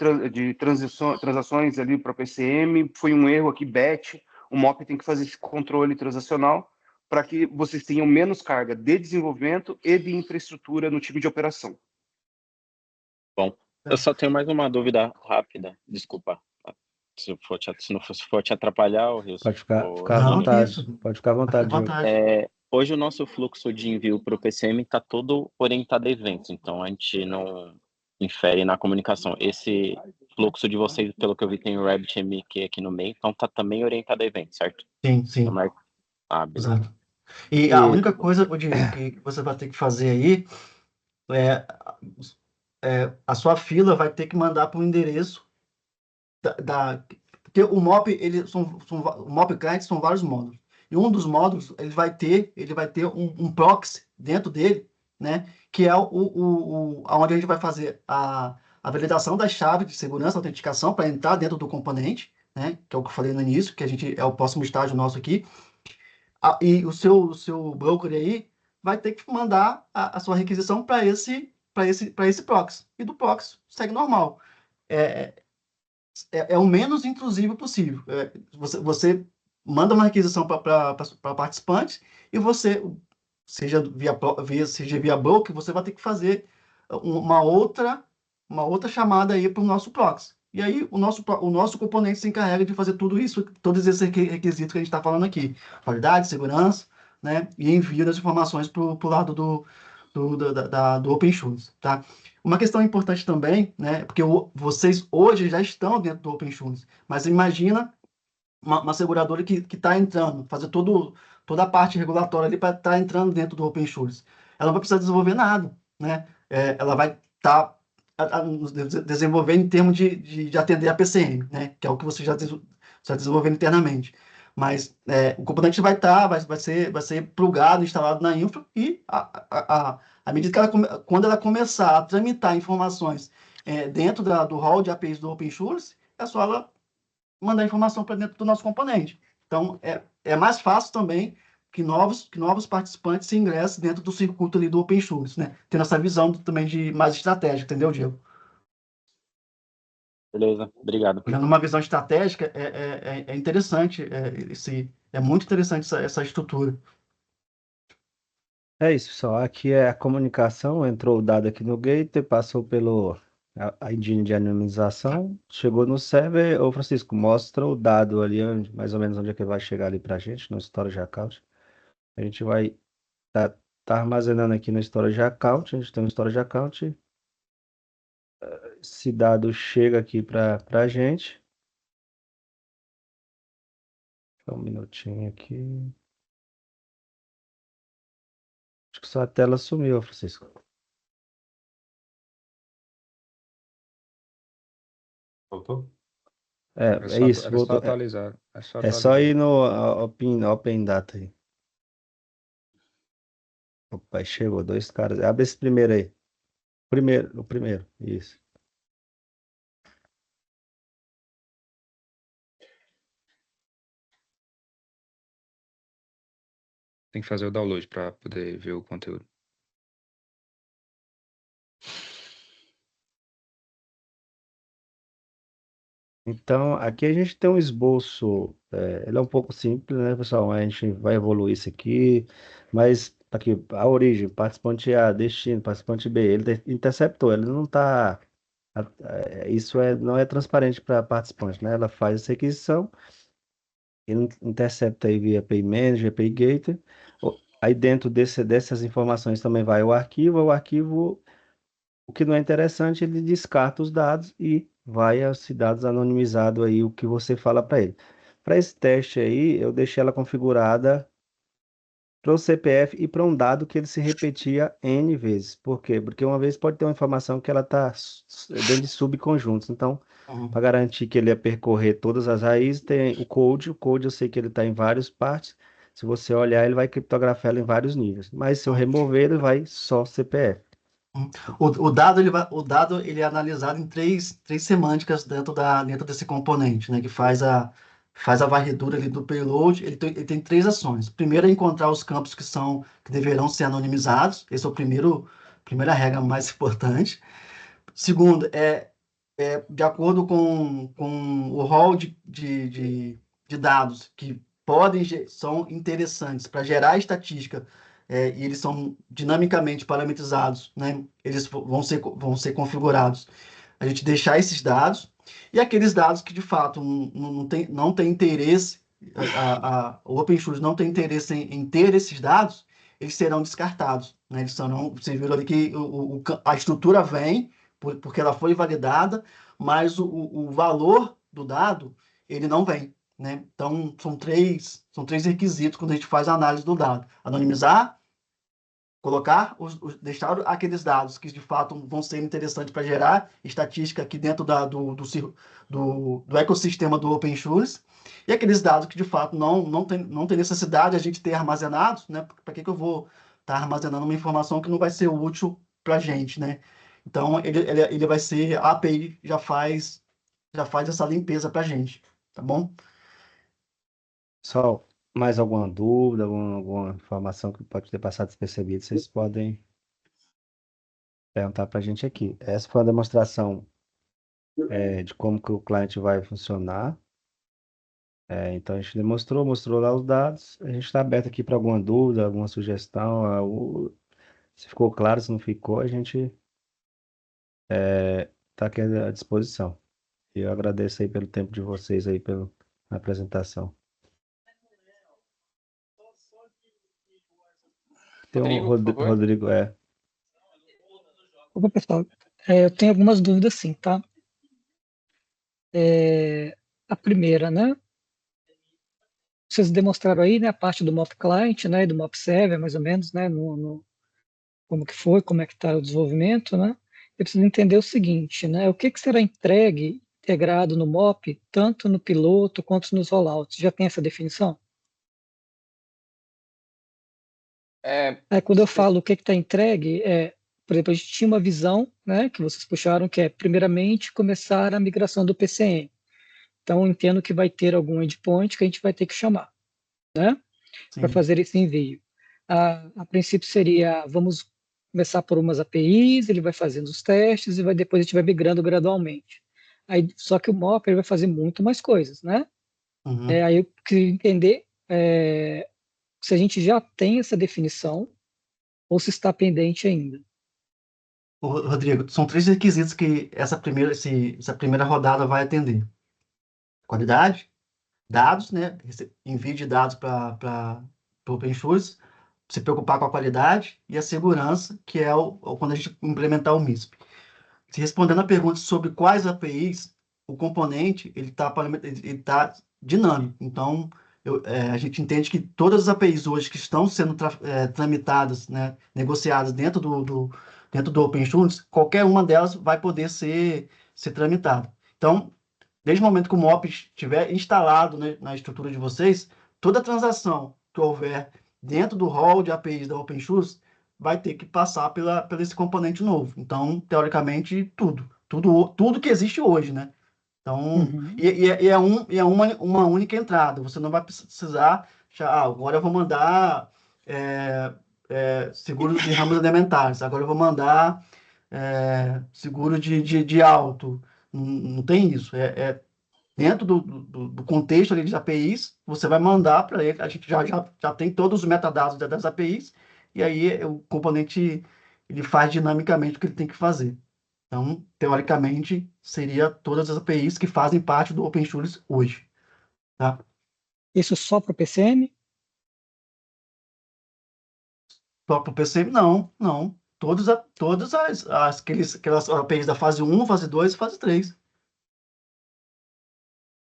transações ali para o PCM, foi um erro aqui, batch, o MOP tem que fazer esse controle transacional para que vocês tenham menos carga de desenvolvimento e de infraestrutura no time de operação. Bom, eu só tenho mais uma dúvida rápida, desculpa. Se não for te atrapalhar, Rilson. Pode ficar à Não, que vontade. isso. Pode ficar à vontade, Fica à Diogo. vontade. Hoje o nosso fluxo de envio para o PCM está todo orientado a eventos, então a gente não infere na comunicação. Esse fluxo de vocês, pelo que eu vi, tem o RabbitMQ aqui no meio, então está também orientado a eventos, certo? Sim, sim. Beleza. Exato. E a única coisa, Diego, que você vai ter que fazer aí a sua fila vai ter que mandar para o endereço porque o MOP, o MOP client são vários módulos. E um dos módulos, ele vai ter um proxy dentro dele, né? Que é onde a gente vai fazer a validação da chave de segurança, autenticação, para entrar dentro do componente, né? Que é o que eu falei no início, que é o próximo estágio nosso aqui. E o seu broker aí vai ter que mandar a sua requisição para esse proxy. E do proxy segue normal. É o menos intrusivo possível. Você manda uma requisição para participantes e você, seja via broker, você vai ter que fazer uma outra chamada aí para o nosso proxy. E aí o nosso componente se encarrega de fazer tudo isso, todos esses requisitos que a gente está falando aqui. Qualidade, segurança, né? E envio das informações para o lado do OpenShoes, tá? Uma questão importante também, né? Porque vocês hoje já estão dentro do OpenShoes, mas imagina uma seguradora que está entrando, fazer toda a parte regulatória ali para estar entrando dentro do OpenShoes. Ela não vai precisar desenvolver nada, né? Ela vai estar desenvolvendo em termos de atender a PCM, né? Que é o que você já desenvolvendo internamente. Mas o componente vai ser plugado, instalado na infra e à medida que quando ela começar a tramitar informações dentro do hall de APIs do OpenShoes, é só ela mandar informação para dentro do nosso componente. Então, é mais fácil também que novos participantes se ingressem dentro do circuito ali do OpenShoes, né? Tendo essa visão também de mais estratégica, entendeu, Diego? Beleza, obrigado. Olhando uma visão estratégica, é interessante, é muito interessante essa estrutura. É isso, só aqui é a comunicação, entrou o dado aqui no gateway, passou pelo a engine de anonimização, chegou no server. Ô Francisco, mostra o dado ali, mais ou menos onde é que vai chegar ali pra gente, no storage account. A gente vai tá armazenando aqui no storage account, a gente tem um storage account. Esse dado chega aqui pra gente. Só um minutinho aqui. Acho que sua tela sumiu, Francisco. Voltou? É isso, Era só voltou. atualizar. É só ir no Open Data aí. Opa, chegou, 2 caras. Abre esse primeiro aí. O primeiro, isso. Tem que fazer o download para poder ver o conteúdo. Então, aqui a gente tem um esboço, ele é um pouco simples, né, pessoal? A gente vai evoluir isso aqui, mas aqui, a origem, participante A, destino, participante B, ele interceptou, ele não está, isso não é transparente para a participante, né? Ela faz essa requisição, ele intercepta aí via API Manager, API Gateway, aí dentro dessas informações também vai o arquivo, o que não é interessante, ele descarta os dados e vai aos dados anonimizados aí, o que você fala para ele. Para esse teste aí, eu deixei ela configurada para o CPF e para um dado que ele se repetia N vezes. Por quê? Porque uma vez pode ter uma informação que ela está dentro de subconjuntos. Então, para garantir que ele ia percorrer todas as raízes, tem o code eu sei que ele está em várias partes. Se você olhar, ele vai criptografar ela em vários níveis. Mas se eu remover, ele vai só CPF. O dado ele é analisado em três semânticas dentro desse componente, né, que faz a varredura ali do payload. Ele tem três ações. Primeiro é encontrar os campos que deverão ser anonimizados. Esse é primeira regra mais importante. Segundo, de acordo com o rol de dados que são interessantes para gerar estatística, e eles são dinamicamente parametrizados, né? Eles vão ser configurados. A gente deixar esses dados, e aqueles dados que de fato não tem interesse, o OpenShift não tem interesse em ter esses dados, eles serão descartados, né? Vocês viram ali que a estrutura vem, porque ela foi validada, mas o valor do dado, ele não vem, né? Então, são três requisitos quando a gente faz a análise do dado. Anonimizar, deixar aqueles dados que de fato vão ser interessantes para gerar estatística aqui dentro do ecossistema do OpenShift, e aqueles dados que de fato não tem necessidade de a gente ter armazenados, né? Para que eu vou estar armazenando uma informação que não vai ser útil para a gente, né? Então, ele vai ser, a API já faz essa limpeza para a gente, tá bom? Só mais alguma dúvida, alguma informação que pode ter passado despercebido, vocês podem perguntar para a gente aqui. Essa foi uma demonstração de como que o cliente vai funcionar. Então, a gente mostrou lá os dados. A gente está aberto aqui para alguma dúvida, alguma sugestão. Se ficou claro, se não ficou, a gente está aqui à disposição. E eu agradeço aí pelo tempo de vocês aí, pela apresentação. Tem um Rodrigo, por favor. Rodrigo, Opa, pessoal, eu tenho algumas dúvidas sim, tá? A primeira, né? Vocês demonstraram aí, né, a parte do MOP Client, né, e do MOP Server, mais ou menos, né, como que foi, como é que está o desenvolvimento, né? Eu preciso entender o seguinte, né? O que será integrado no MOP, tanto no piloto quanto nos rollouts? Já tem essa definição? Quando eu falo o que está entregue, por exemplo, a gente tinha uma visão, né, que vocês puxaram, que é, primeiramente, começar a migração do PCM. Então, eu entendo que vai ter algum endpoint que a gente vai ter que chamar, né, para fazer esse envio. A princípio seria, vamos começar por umas APIs, ele vai fazendo os testes e depois a gente vai migrando gradualmente. Aí, só que o MOP ele vai fazer muito mais coisas, né? Uhum. Aí eu queria entender se a gente já tem essa definição ou se está pendente ainda. Rodrigo, são três requisitos que essa primeira rodada vai atender. Qualidade, dados, né? Envio de dados para o OpenShift, se preocupar com a qualidade e a segurança, que é quando a gente implementar o MISP. Se respondendo a pergunta sobre quais APIs, o componente ele tá dinâmico. Então, a gente entende que todas as APIs hoje que estão sendo tramitadas, né, negociadas dentro do OpenShift, qualquer uma delas vai poder ser tramitada. Então, desde o momento que o MOP estiver instalado, né, na estrutura de vocês, toda transação que houver dentro do hall de APIs da OpenShift vai ter que passar por esse componente novo. Então, teoricamente, tudo que existe hoje, né? Então, é uma única entrada. Você não vai precisar, agora eu vou mandar seguro de ramos elementares, agora eu vou mandar seguro de auto. Não tem isso. Dentro do contexto ali de APIs, você vai mandar para ele, a gente já tem todos os metadados das APIs, e aí o componente ele faz dinamicamente o que ele tem que fazer. Então, teoricamente, seria todas as APIs que fazem parte do OpenShift hoje. Tá? Isso só para o PCM? Só para o PCM? Não. Todas aquelas APIs da fase 1, fase 2 e fase 3.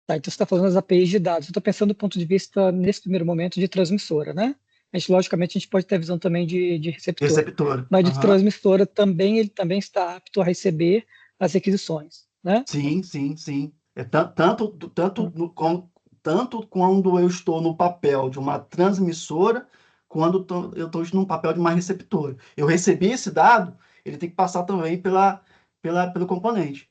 Tá, então você está falando das APIs de dados. Eu estou pensando do ponto de vista, nesse primeiro momento, de transmissora, né? Logicamente, a gente pode ter a visão também de receptora. Mas de transmissora também, ele também está apto a receber as requisições, né? Sim. Tanto quando eu estou no papel de uma transmissora, quando eu estou no papel de uma receptora. Eu recebi esse dado, ele tem que passar também pelo componente.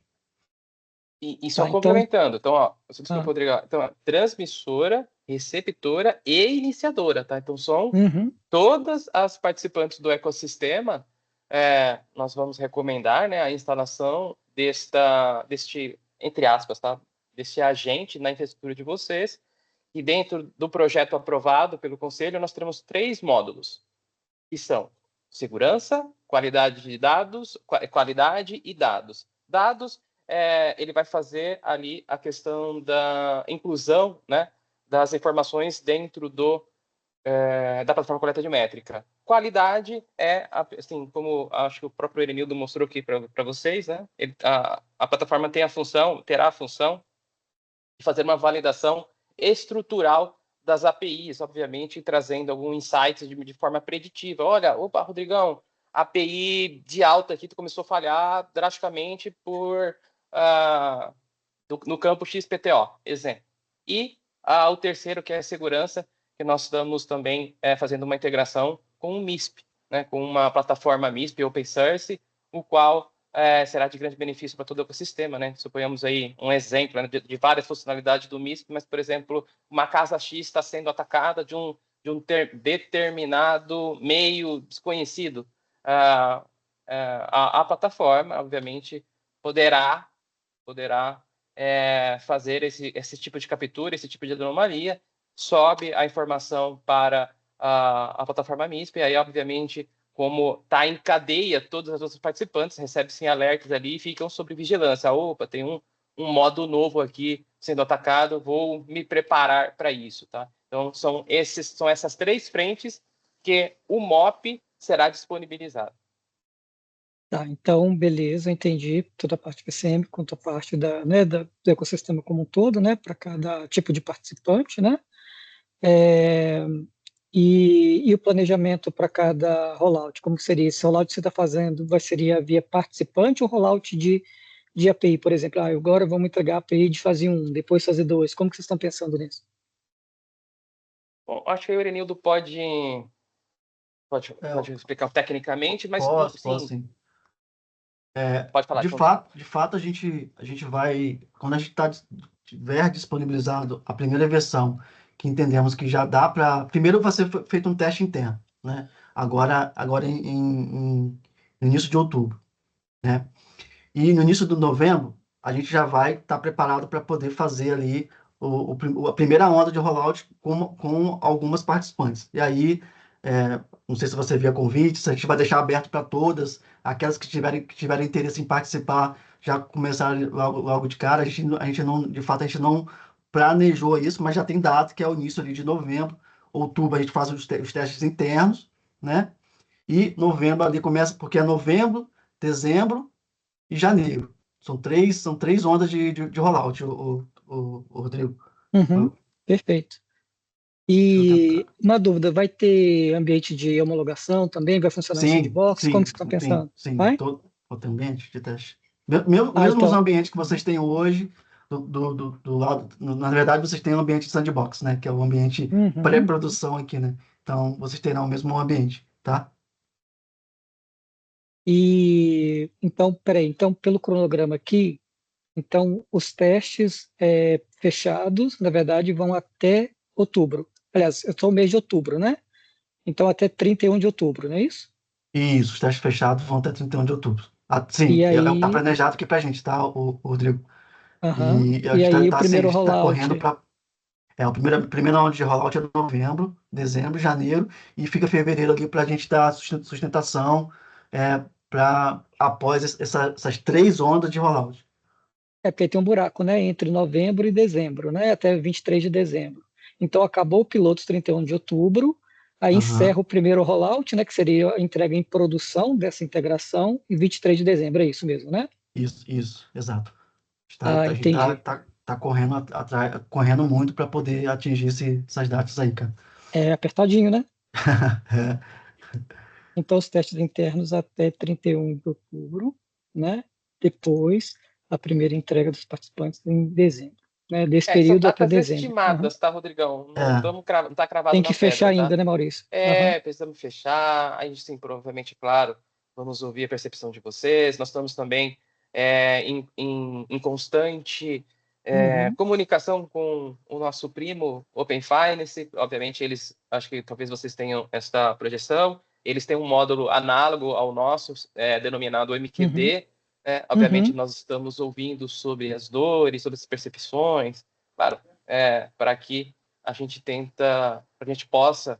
E só complementando, então, ó, desculpa, Rodrigo. Então, transmissora, receptora e iniciadora, tá? Então, são todas as participantes do ecossistema. Nós vamos recomendar, né, a instalação deste, entre aspas, tá? Desse agente na infraestrutura de vocês. E dentro do projeto aprovado pelo Conselho, nós temos 3 módulos, que são segurança, qualidade de dados, qualidade e dados. Dados, ele vai fazer ali a questão da inclusão, né, das informações dentro da plataforma coleta de métrica. Qualidade assim, como acho que o próprio Erenildo mostrou aqui para vocês, né, a plataforma terá a função de fazer uma validação estrutural das APIs, obviamente, trazendo algum insights de forma preditiva. Olha, opa, Rodrigão, a API de alta aqui começou a falhar drasticamente no campo XPTO, exemplo. E o terceiro, que é a segurança, que nós estamos também fazendo uma integração com o MISP, né, com uma plataforma MISP Open Source, o qual será de grande benefício para todo o ecossistema, né? Suponhamos aí um exemplo, né, de várias funcionalidades do MISP, mas, por exemplo, uma casa X está sendo atacada de um determinado meio desconhecido. A plataforma, obviamente, poderá fazer esse tipo de captura, esse tipo de anomalia, sobe a informação para a plataforma MISP, e aí, obviamente, como está em cadeia, todas as outras participantes recebem alertas ali e ficam sob vigilância. Opa, tem um modo novo aqui sendo atacado, vou me preparar para isso, tá? Então, são essas 3 frentes que o MOP será disponibilizado. Tá, então, beleza, entendi toda a parte PCM, quanto a parte do ecossistema como um todo, né, para cada tipo de participante, né? E o planejamento para cada rollout, como que seria? Esse rollout que você está fazendo seria via participante ou rollout de API, por exemplo? Agora vamos entregar a API de fase 1, depois fase 2. Como que vocês estão pensando nisso? Bom, acho que o Erenildo pode explicar tecnicamente, mas Posso, sim. Pode falar. De fato, a gente vai, quando a gente tiver disponibilizado a primeira versão, que entendemos que já dá para. Primeiro vai ser feito um teste interno, né? Agora no início de outubro, né? E no início de novembro, a gente já vai estar preparado para poder fazer ali a primeira onda de rollout com algumas participantes. E aí, não sei se você viu convites, a gente vai deixar aberto para todas, aquelas que tiverem interesse em participar, já começaram logo de cara. A gente não, de fato, a gente não planejou isso, mas já tem data, que é o início ali de novembro. Outubro a gente faz os testes internos, né? E novembro ali começa, porque é novembro, dezembro e janeiro. São três ondas de rollout, o Rodrigo. Perfeito. E uma dúvida, vai ter ambiente de homologação também? Vai funcionar em sandbox? Como vocês estão pensando? Sim, todo ambiente de teste. Mesmo os ambientes que vocês têm hoje, do lado, na verdade, vocês têm um ambiente de sandbox, né? Que é o ambiente pré-produção aqui, né? Então, vocês terão o mesmo ambiente, tá? E então, peraí, então pelo cronograma aqui, então os testes fechados, na verdade, vão até outubro. Aliás, eu estou no mês de outubro, né? Então até 31 de outubro, não é isso? Isso, os testes fechados vão até 31 de outubro. Sim, está planejado aqui para a gente, tá, o Rodrigo? E aí o primeiro rollout... correndo para... a primeira onda de rollout é novembro, dezembro, janeiro, e fica fevereiro ali para a gente dar sustentação após essas 3 ondas de rollout. Porque tem um buraco, né, entre novembro e dezembro, né, até 23 de dezembro. Então, acabou o piloto 31 de outubro, aí encerra o primeiro rollout, né, que seria a entrega em produção dessa integração, em 23 de dezembro, é isso mesmo, né? Isso, exato. A entendi. gente tá correndo muito para poder atingir essas datas aí, cara. É apertadinho, né? Então, os testes internos até 31 de outubro, né? Depois, a primeira entrega dos participantes em dezembro. Né? Desse período até dezembro. Estimadas, tá, Rodrigão? Não está cravado Tem que na fechar pedra, ainda, tá? né, Maurício? Precisamos fechar. A gente tem, provavelmente, claro, vamos ouvir a percepção de vocês. Nós estamos também em constante comunicação com o nosso primo Open Finance. Obviamente, acho que talvez vocês tenham esta projeção. Eles têm um módulo análogo ao nosso, denominado MQD. Obviamente, nós estamos ouvindo sobre as dores, sobre as percepções, claro, para que a gente possa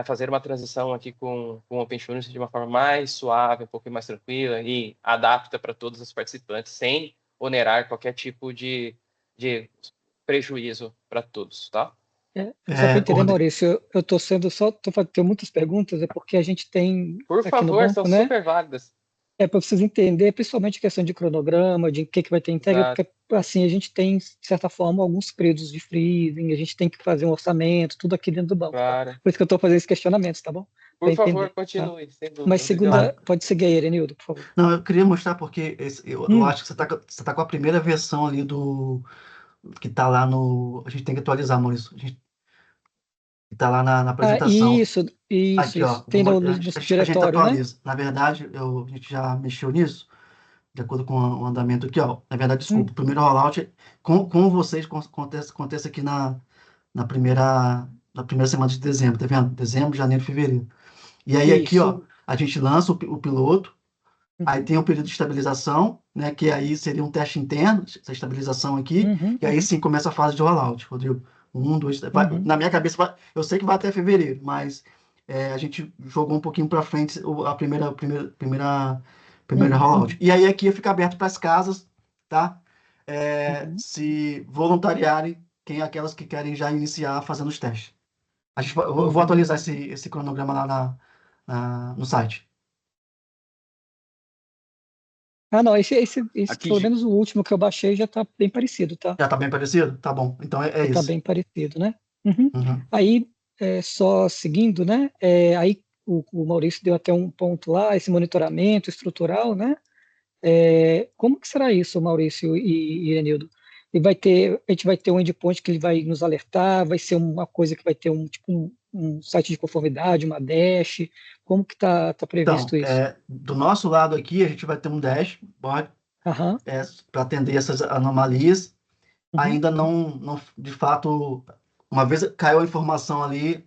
fazer uma transição aqui com o OpenShurance de uma forma mais suave, um pouco mais tranquila e adapta para todos os participantes, sem onerar qualquer tipo de prejuízo para todos, tá? Só para entender, Maurício, eu estou tenho muitas perguntas, é porque a gente tem Por aqui favor, no banco, são né? super válidas. Para vocês entenderem, principalmente a questão de cronograma, de o que vai ter entrega, porque assim, a gente tem, de certa forma, alguns períodos de freezing, a gente tem que fazer um orçamento, tudo aqui dentro do banco. Claro. Tá? Por isso que eu estou fazendo esses questionamentos, tá bom? Por favor, continue. Tá? Mas segunda, pode seguir aí, Erenildo, por favor. Não, eu queria mostrar porque eu acho que você tá com a primeira versão ali que está lá no... A gente tem que atualizar, Maurício. Que está lá na apresentação. Isso. Aqui, ó, tem no a gente diretório, atualiza. Né? Na verdade, a gente já mexeu nisso, de acordo com o andamento aqui, ó. Na verdade, desculpa, o primeiro rollout, com vocês, acontece aqui na primeira semana de dezembro, tá vendo? Dezembro, janeiro, fevereiro. E aí aqui, ó, a gente lança o piloto, aí tem o período de estabilização, né, que aí seria um teste interno, essa estabilização aqui, e aí sim começa a fase de rollout, Rodrigo. 1, 2, 3, na minha cabeça, eu sei que vai até fevereiro, mas a gente jogou um pouquinho para frente a primeira rollout. E aí aqui fica aberto para as casas, tá? Se voluntariarem, aquelas que querem já iniciar fazendo os testes. Eu vou atualizar esse cronograma lá no site. Não, esse pelo menos o último que eu baixei já está bem parecido, tá? Já está bem parecido? Tá bom. Então é isso. Está bem parecido, né? Aí, só seguindo, né? Aí o Maurício deu até um ponto lá, esse monitoramento estrutural, né? Como que será isso, Maurício e Irenildo? A gente vai ter um endpoint que ele vai nos alertar, vai ser uma coisa que vai ter um site de conformidade, uma dash, como que está previsto isso? Do nosso lado aqui, a gente vai ter um dashboard para atender essas anomalias. Ainda não, de fato, uma vez caiu a informação ali,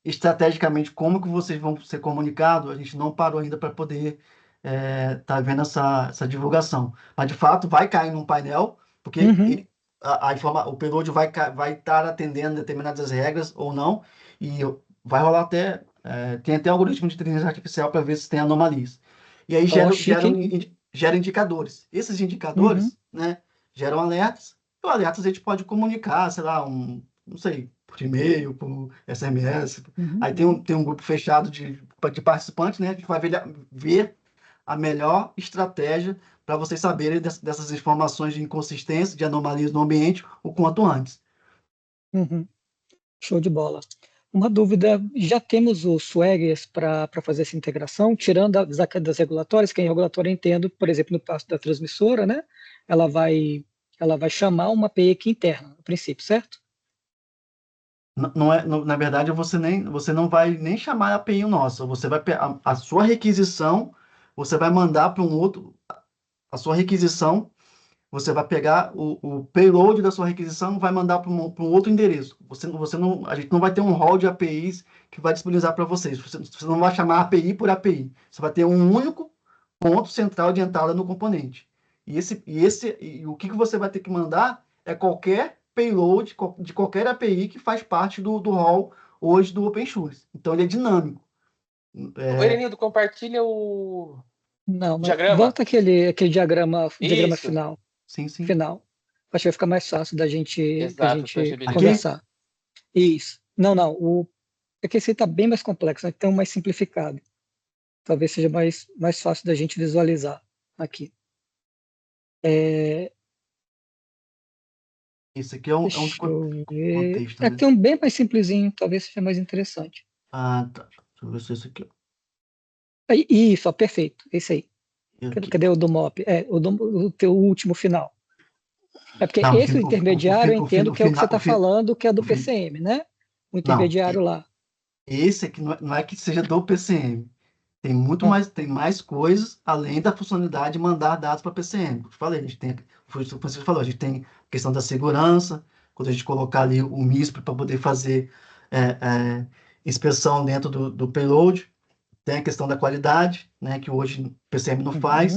estrategicamente, como que vocês vão ser comunicados, a gente não parou ainda para poder tá vendo essa divulgação. Mas, de fato, vai cair num painel, porque o payload vai estar atendendo determinadas regras ou não, e vai rolar até... tem até algoritmo de inteligência artificial para ver se tem anomalias. E aí gera indicadores. Esses indicadores, né, geram alertas. E o alertas a gente pode comunicar, sei lá, não sei, por e-mail, por SMS. Aí tem um grupo fechado de participantes, né? A gente vai ver a melhor estratégia para vocês saberem dessas informações de inconsistência, de anomalias no ambiente, o quanto antes. Show de bola. Uma dúvida, já temos os swaggers para fazer essa integração, tirando das regulatórias, que em regulatória eu entendo, por exemplo, no caso da transmissora, né? Ela vai chamar uma API aqui interna, no princípio, certo? Na verdade, você não vai nem chamar a API nossa, você vai a sua requisição, você vai mandar para um outro, a sua requisição, você vai pegar o payload da sua requisição, vai mandar para um outro endereço. A gente não vai ter um hall de APIs que vai disponibilizar para vocês. Você não vai chamar API por API. Você vai ter um único ponto central de entrada no componente. E o que você vai ter que mandar é qualquer payload de qualquer API que faz parte do hall hoje do OpenShurance. Então, ele é dinâmico. Erenildo, compartilha o diagrama. Volta aquele diagrama final. Sim. Final. Acho que vai ficar mais fácil da gente conversar. Isso. É que esse está bem mais complexo, então mais simplificado. Talvez seja mais fácil da gente visualizar aqui. Esse aqui é um contexto. Né? Aqui é um bem mais simplesinho, talvez seja mais interessante. Tá. Deixa eu ver se é esse aqui. Isso, perfeito. Esse aí. Cadê o do MOP? O teu último final. É porque esse intermediário eu entendo que é o que você está falando, que é do PCM, né? O intermediário lá. Esse aqui não é que seja do PCM. Tem tem mais coisas além da funcionalidade de mandar dados para PCM. Como eu falei, a gente tem, foi isso que o Francisco falou, a gente tem a questão da segurança, quando a gente colocar ali o MISP para poder fazer inspeção dentro do payload, tem a questão da qualidade, né, que hoje o PCM não faz.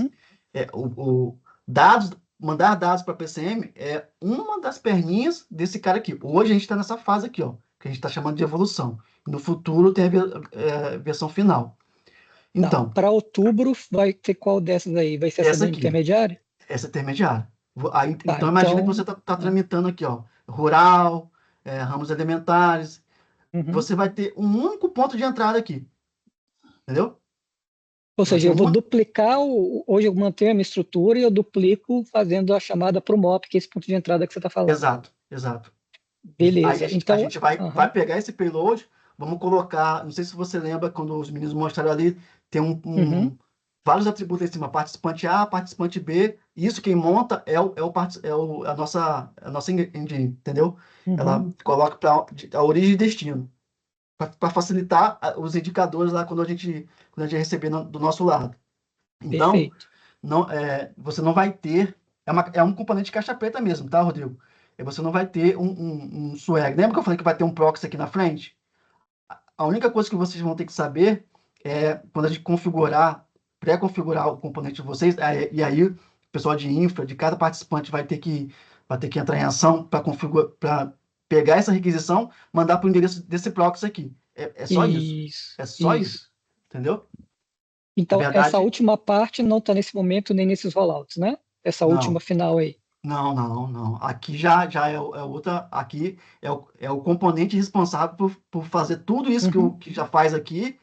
Mandar dados para PCM é uma das perninhas desse cara aqui. Hoje a gente está nessa fase aqui, ó, que a gente está chamando de evolução. No futuro tem a versão final. Então, para outubro vai ter qual dessas aí? Vai ser essa aqui, intermediária? Essa intermediária. Então, imagina que você está tramitando aqui, ó, rural, ramos elementares. Você vai ter um único ponto de entrada aqui. Entendeu? Ou seja, eu vou duplicar, hoje eu mantenho a minha estrutura e eu duplico fazendo a chamada para o MOP, que é esse ponto de entrada que você está falando. Exato. Beleza. Aí a gente vai pegar esse payload, vamos colocar, não sei se você lembra, quando os meninos mostraram ali, tem vários atributos em cima, participante A, participante B, isso quem monta é a nossa engine, entendeu? Ela coloca para a origem e destino, para facilitar os indicadores lá quando a gente receber do nosso lado. Então, você não vai ter, é um componente de caixa preta mesmo, tá, Rodrigo? Você não vai ter um swag. Lembra que eu falei que vai ter um proxy aqui na frente? A única coisa que vocês vão ter que saber é quando a gente pré-configurar o componente de vocês, e aí o pessoal de infra, de cada participante vai ter que entrar em ação para pegar essa requisição, mandar para o endereço desse proxy aqui. É só isso. É só isso. Entendeu? Então, essa última parte não está nesse momento nem nesses rollouts, né? Essa última final aí. Não. Aqui já é outra. Aqui é o componente responsável por fazer tudo isso que já faz aqui,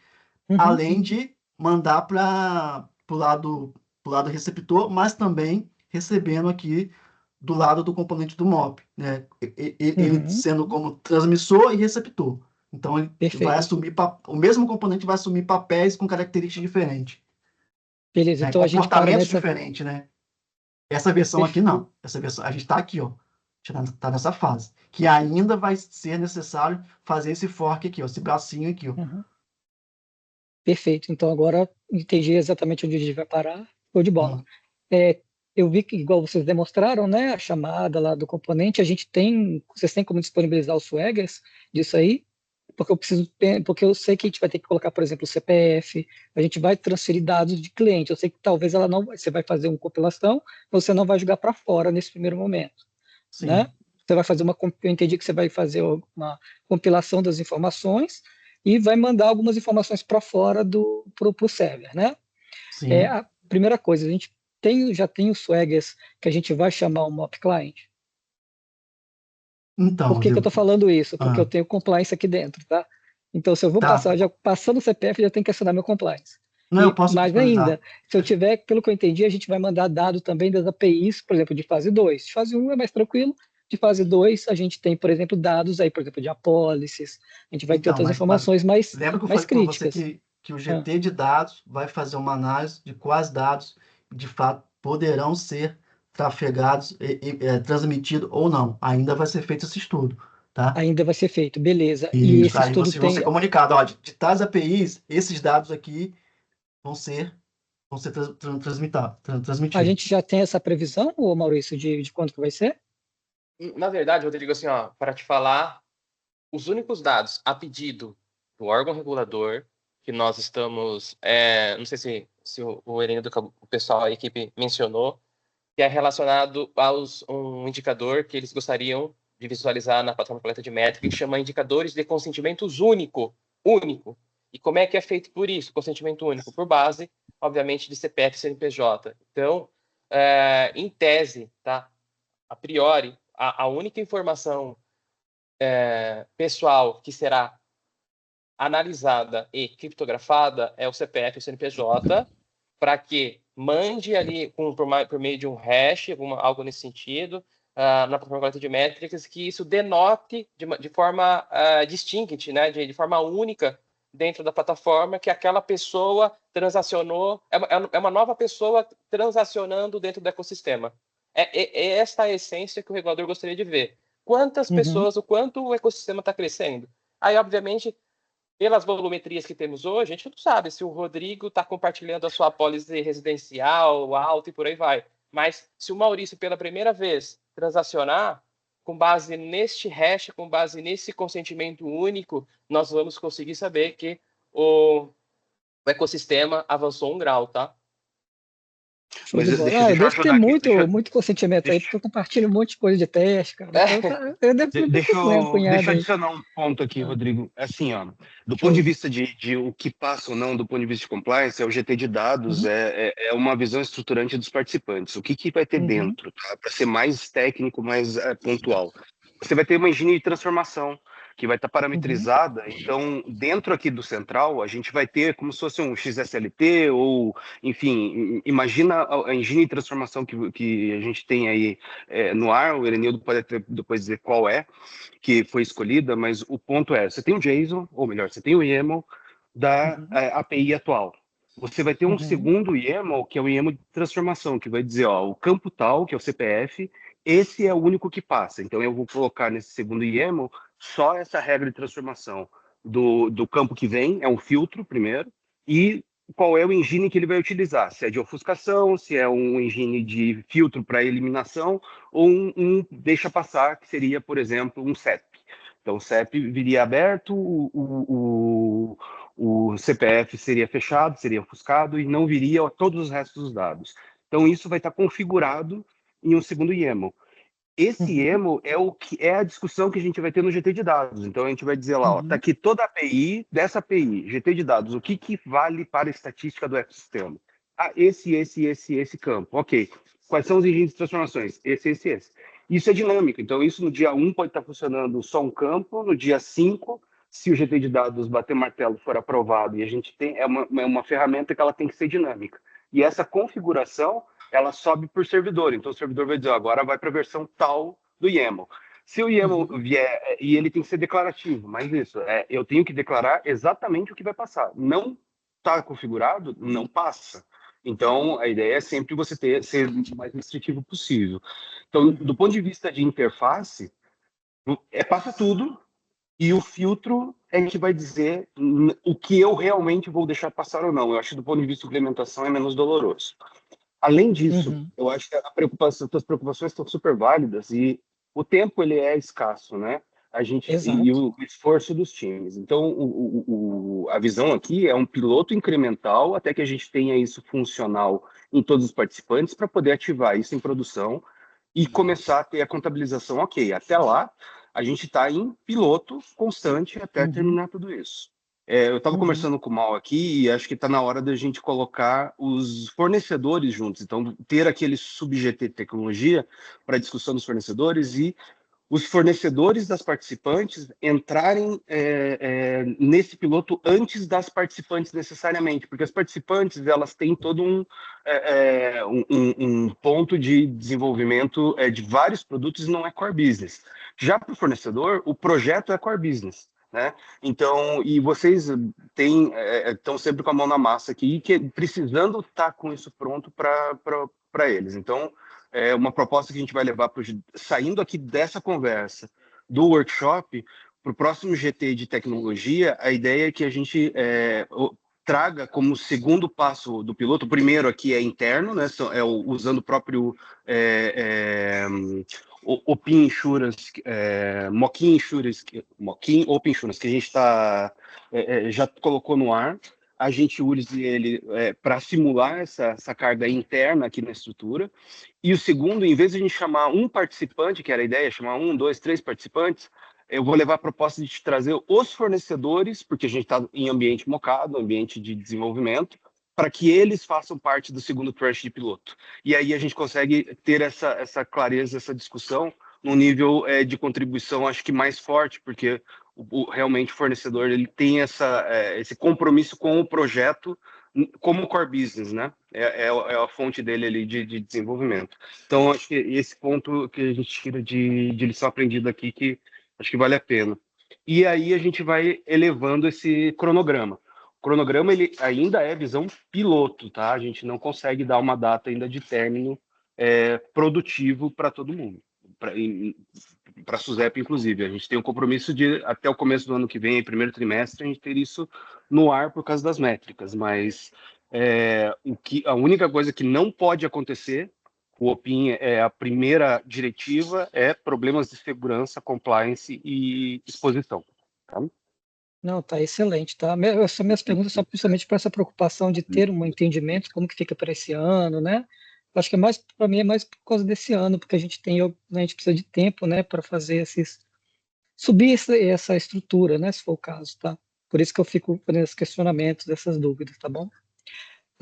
além de mandar para o lado receptor, mas também recebendo aqui do lado do componente do MOP, né? Ele sendo como transmissor e receptor. Então, ele vai assumir o mesmo componente vai assumir papéis com características diferentes. Beleza, então a gente comportamentos diferentes, né? Essa versão aqui não. Essa versão, a gente está aqui, ó. A gente está nessa fase. Que ainda vai ser necessário fazer esse fork aqui, ó, esse bracinho aqui, ó. Perfeito. Então agora entendi exatamente onde a gente vai parar. Ficou de bola. Eu vi que, igual vocês demonstraram, né, a chamada lá do componente, vocês têm como disponibilizar os swaggers disso aí? Porque eu sei que a gente vai ter que colocar, por exemplo, o CPF, a gente vai transferir dados de cliente. Eu sei que talvez você vai fazer uma compilação, você não vai jogar para fora nesse primeiro momento, né? Você vai fazer eu entendi que você vai fazer uma compilação das informações e vai mandar algumas informações para fora pro server, né? Sim. A primeira coisa, a gente já tem os swaggers que a gente vai chamar o MOP Client. Então, por que eu estou falando isso? Porque eu tenho compliance aqui dentro, tá? Então, se eu vou passando o CPF, já tem que acionar meu compliance. Não, eu posso mais ainda, se eu tiver, pelo que eu entendi, a gente vai mandar dado também das APIs, por exemplo, de fase 2. De fase 1 é mais tranquilo, de fase 2 a gente tem, por exemplo, dados aí, por exemplo, de apólices, a gente vai ter outras informações mais críticas. Lembra que eu falei para você que o GT de dados vai fazer uma análise de quais dados, de fato, poderão ser trafegados, transmitidos ou não. Ainda vai ser feito esse estudo, tá? Ainda vai ser feito, beleza. E esse estudo vão ser comunicados, ó, de tais APIs, esses dados aqui vão ser transmitidos. A gente já tem essa previsão, Maurício, de quanto que vai ser? Na verdade, Rodrigo, assim, ó, para te falar, os únicos dados a pedido do órgão regulador que nós estamos, não sei se o Herendo, o pessoal, a equipe mencionou, que é relacionado um indicador que eles gostariam de visualizar na plataforma de coleta de métrica, que chama indicadores de consentimentos único. E como é que é feito por isso, consentimento único? Por base, obviamente, de CPF e CNPJ. Então, em tese, tá? A priori, a única informação pessoal que será analisada e criptografada é o CPF e o CNPJ, para que mande ali por meio de um hash, algo nesse sentido, na plataforma de coleta de métricas, que isso denote de forma distinct, né, de forma única dentro da plataforma, que aquela pessoa transacionou, é uma nova pessoa transacionando dentro do ecossistema. É esta a essência que o regulador gostaria de ver. Quantas pessoas, o quanto o ecossistema está crescendo. Aí, obviamente, pelas volumetrias que temos hoje, a gente não sabe se o Rodrigo está compartilhando a sua apólice residencial, alta e por aí vai. Mas se o Maurício, pela primeira vez, transacionar, com base neste hash, com base nesse consentimento único, nós vamos conseguir saber que o ecossistema avançou 1 grau, tá? Mas Eu devo ter muito consentimento aí, porque eu compartilho um monte de coisa de teste, cara. Então, eu devo ter Deixa eu aí. adicionar um ponto aqui, Rodrigo. Assim, ó, do ponto de vista de o que passa ou não, do ponto de vista de compliance, o GT de dados é uma visão estruturante dos participantes. O que vai ter dentro, tá? Para ser mais técnico, mais pontual. Você vai ter uma engine de transformação que vai estar parametrizada. Então, dentro aqui do central, a gente vai ter como se fosse um XSLT ou, enfim, imagina a engine de transformação que a gente tem aí no ar. O Erenildo pode depois dizer qual é que foi escolhida, mas o ponto é, você tem o JSON, ou melhor, você tem o YAML da API atual. Você vai ter um segundo YAML, que é o YAML de transformação, que vai dizer, ó, o campo tal, que é o CPF, esse é o único que passa. Então, eu vou colocar nesse segundo YAML só essa regra de transformação do campo que vem, é um filtro primeiro, e qual é o engine que ele vai utilizar, se é de ofuscação, se é um engine de filtro para eliminação, ou um deixa passar, que seria, por exemplo, um CEP. Então, o CEP viria aberto, o CPF seria fechado, seria ofuscado, e não viria todos os restos dos dados. Então, isso vai estar configurado em um segundo YAML. Esse YAML é o que é a discussão que a gente vai ter no GT de dados. Então a gente vai dizer lá, ó, tá aqui toda a API, dessa API, GT de dados, o que vale para a estatística do ecossistema? Ah, esse campo. Ok. Quais são os engines de transformações? Esse. Isso é dinâmico. Então isso no dia 1 pode estar funcionando só um campo, no dia 5, se o GT de dados bater martelo for aprovado, e a gente tem uma ferramenta que ela tem que ser dinâmica. E essa configuração ela sobe por servidor. Então, o servidor vai dizer, agora vai para a versão tal do YAML. Se o YAML vier, e ele tem que ser declarativo, mas isso, eu tenho que declarar exatamente o que vai passar. Não está configurado, não passa. Então, a ideia é sempre você ser o mais restritivo possível. Então, do ponto de vista de interface, passa tudo, e o filtro é que vai dizer o que eu realmente vou deixar passar ou não. Eu acho que do ponto de vista de implementação é menos doloroso. Além disso, eu acho que as tuas preocupações estão super válidas e o tempo ele é escasso, né? E o esforço dos times. Então, a visão aqui é um piloto incremental até que a gente tenha isso funcional em todos os participantes para poder ativar isso em produção e começar a ter a contabilização. Ok, até lá a gente está em piloto constante até terminar tudo isso. Eu estava conversando com o Mal aqui e acho que está na hora da gente colocar os fornecedores juntos. Então, ter aquele sub-GT tecnologia para discussão dos fornecedores e os fornecedores das participantes entrarem nesse piloto antes das participantes necessariamente, porque as participantes elas têm todo um ponto de desenvolvimento de vários produtos e não é core business. Já para o fornecedor, o projeto é core business. Né? Então, e vocês estão sempre com a mão na massa aqui, precisando estar com isso pronto para eles. Então, é uma proposta que a gente vai levar saindo aqui dessa conversa do workshop para o próximo GT de tecnologia. A ideia é que a gente traga como segundo passo do piloto, o primeiro aqui é interno, né? Usando o próprio Open Insurance, Mokin Open Insurance, que a gente já colocou no ar. A gente usa ele para simular essa carga interna aqui na estrutura. E o segundo, em vez de a gente chamar um participante, que era a ideia, chamar 1, 2, 3 participantes, eu vou levar a proposta de trazer os fornecedores, porque a gente está em ambiente mocado, ambiente de desenvolvimento, para que eles façam parte do segundo tranche de piloto. E aí a gente consegue ter essa clareza, essa discussão, num nível de contribuição, acho que mais forte, porque realmente o fornecedor ele tem esse compromisso com o projeto como core business, né? É a fonte dele ali de desenvolvimento. Então, acho que esse ponto que a gente tira de lição aprendida aqui, que acho que vale a pena. E aí a gente vai elevando esse cronograma. O cronograma ele ainda é visão piloto, tá? A gente não consegue dar uma data ainda de término produtivo para todo mundo. para a SUSEP, inclusive. A gente tem um compromisso de, até o começo do ano que vem, primeiro trimestre, a gente ter isso no ar por causa das métricas, mas a única coisa que não pode acontecer, o OPIM é a primeira diretiva, é problemas de segurança, compliance e exposição. Tá? Não, tá excelente, tá? Essas minhas perguntas são principalmente para essa preocupação de ter um entendimento como que fica para esse ano, né? Acho que para mim é mais por causa desse ano, porque a gente precisa de tempo, né, para fazer subir essa estrutura, né, se for o caso, tá? Por isso que eu fico fazendo esses questionamentos, essas dúvidas, tá bom?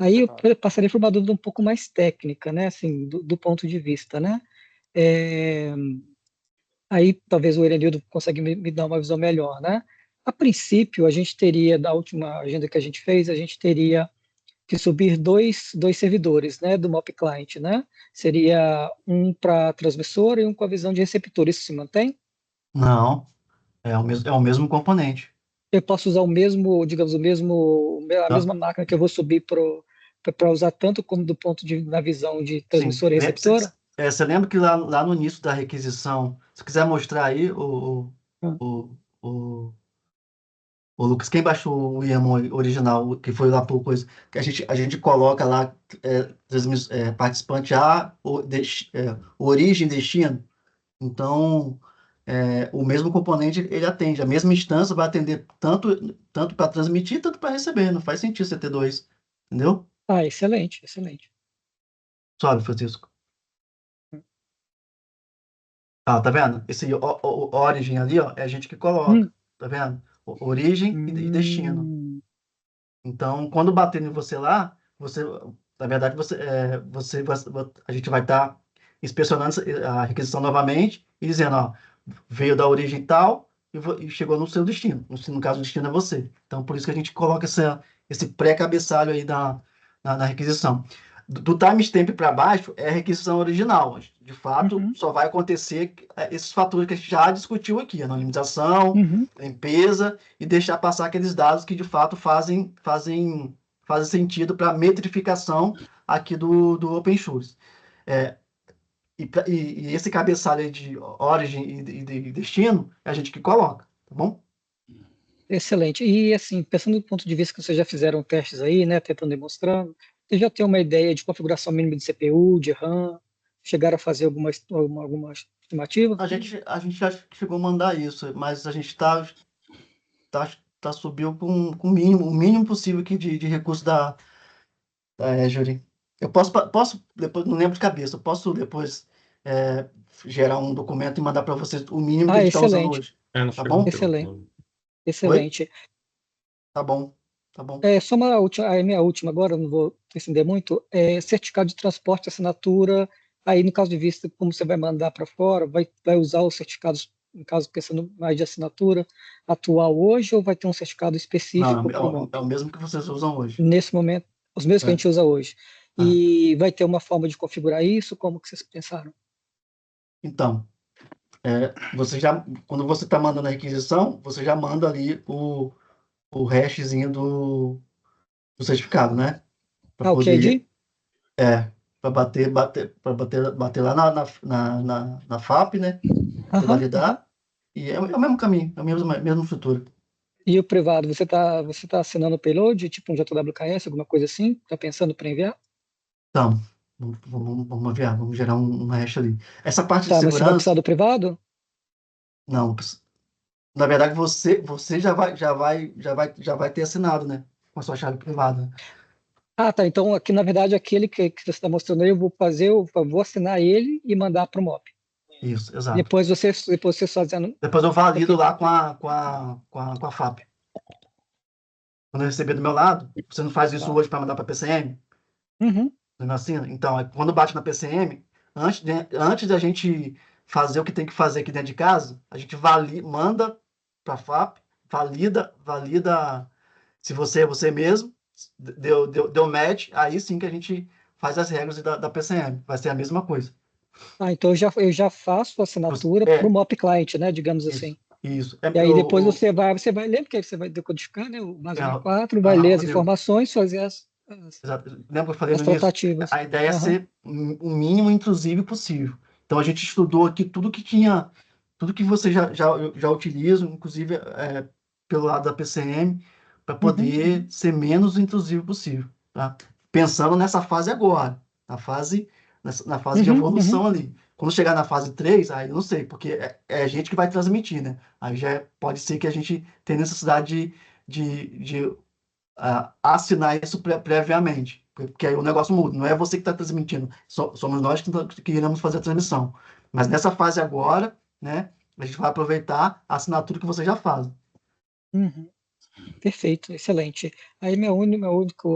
Aí eu passaria por uma dúvida um pouco mais técnica, né, assim, do ponto de vista, né? Aí talvez o Erenildo consiga me dar uma visão melhor, né? A princípio, a gente teria, da última agenda que a gente fez, a gente teria que subir dois servidores, né, do MOP Client, né? Seria um para transmissor e um com a visão de receptor. Isso se mantém? Não, é o mesmo componente. Eu posso usar digamos, a mesma máquina que eu vou subir para usar tanto como do ponto da visão de transmissor e receptora? Você lembra que lá no início da requisição, se quiser mostrar aí, o Lucas, quem baixou o YAML original, que foi lá por coisa, que a gente coloca lá participante A, origem, destino. Então, o mesmo componente ele atende, a mesma instância vai atender tanto para transmitir, tanto para receber. Não faz sentido você ter dois, entendeu? Ah, excelente, excelente. Sobe, Francisco. Ah, tá vendo? Esse origem ali, ó, é a gente que coloca, tá vendo? Origem e destino. Então, quando bater em você lá, na verdade, a gente vai estar inspecionando a requisição novamente e dizendo, ó, veio da origem tal e chegou no seu destino. No caso, o destino é você. Então, por isso que a gente coloca esse pré-cabeçalho aí na requisição. Do timestamp para baixo é a requisição original. De fato, só vai acontecer esses fatores que a gente já discutiu aqui, anonimização, limpeza e deixar passar aqueles dados que de fato fazem sentido para a metrificação aqui do OpenSUSE. E esse cabeçalho aí de origem e de destino é a gente que coloca, tá bom? Excelente. E assim, pensando do ponto de vista que vocês já fizeram testes aí, né, tentando demonstrando, você já tem uma ideia de configuração mínima de CPU, de RAM? Chegaram a fazer alguma estimativa? A gente já chegou a mandar isso, mas a gente subiu com o mínimo possível aqui de recurso da Azure. Eu posso, depois, não lembro de cabeça, eu posso depois gerar um documento e mandar para vocês o mínimo que a gente está usando hoje. Tá bom? Excelente. Excelente. Tá bom. Tá bom. Só a minha última agora, não vou estender muito, certificado de transporte, assinatura, aí no caso de vista, como você vai mandar para fora, vai usar os certificados, no caso, pensando mais de assinatura atual hoje, ou vai ter um certificado específico? Não, é o mesmo que vocês usam hoje. Nesse momento, os mesmos que a gente usa hoje. E vai ter uma forma de configurar isso? Como que vocês pensaram? Então, quando você está mandando a requisição, você já manda ali o hashzinho do certificado, né? O QID? Para bater lá na FAP, né? Para validar. E é o mesmo caminho, é a mesma estrutura. E o privado, você tá assinando o payload, tipo um JWKS, alguma coisa assim? Tá pensando para enviar? Então, vamos enviar, vamos gerar um hash ali. Essa parte de Mas segurança... você vai precisar do privado? Não, na verdade você já vai ter assinado, né? Com a sua chave privada. Tá. Então, aqui, na verdade, aquele que você está mostrando aí, eu vou assinar ele e mandar para o MOP. Isso, exato. Depois você fazendo... Depois eu valido lá com a FAP. Quando eu receber do meu lado, você não faz isso hoje para mandar para a PCM? Você não assina? Então, quando bate na PCM, antes da gente fazer o que tem que fazer aqui dentro de casa, a gente manda para a FAP, valida se você é você mesmo, deu match, aí sim que a gente faz as regras da PCM. Vai ser a mesma coisa. Então eu já faço a assinatura para o MOP Client, né? Digamos assim. Isso. E aí depois você vai ler, porque aí você vai decodificar, né? O base 4, vai ler as informações, fazer as Lembra que eu falei no tratativas. A ideia é ser o mínimo intrusivo possível. Então, a gente estudou aqui tudo que tinha, tudo que vocês já utilizam, inclusive pelo lado da PCM, para poder ser menos intrusivo possível, tá? Pensando nessa fase agora, na fase de evolução ali. Quando chegar na fase 3, aí eu não sei, porque é a gente que vai transmitir, né? Aí pode ser que a gente tenha necessidade de assinar isso previamente, porque aí o negócio muda. Não é você que está transmitindo, somos nós que iremos fazer a transmissão. Mas nessa fase agora, né, a gente vai aproveitar a assinatura que você já faz. Perfeito, excelente. Aí minha única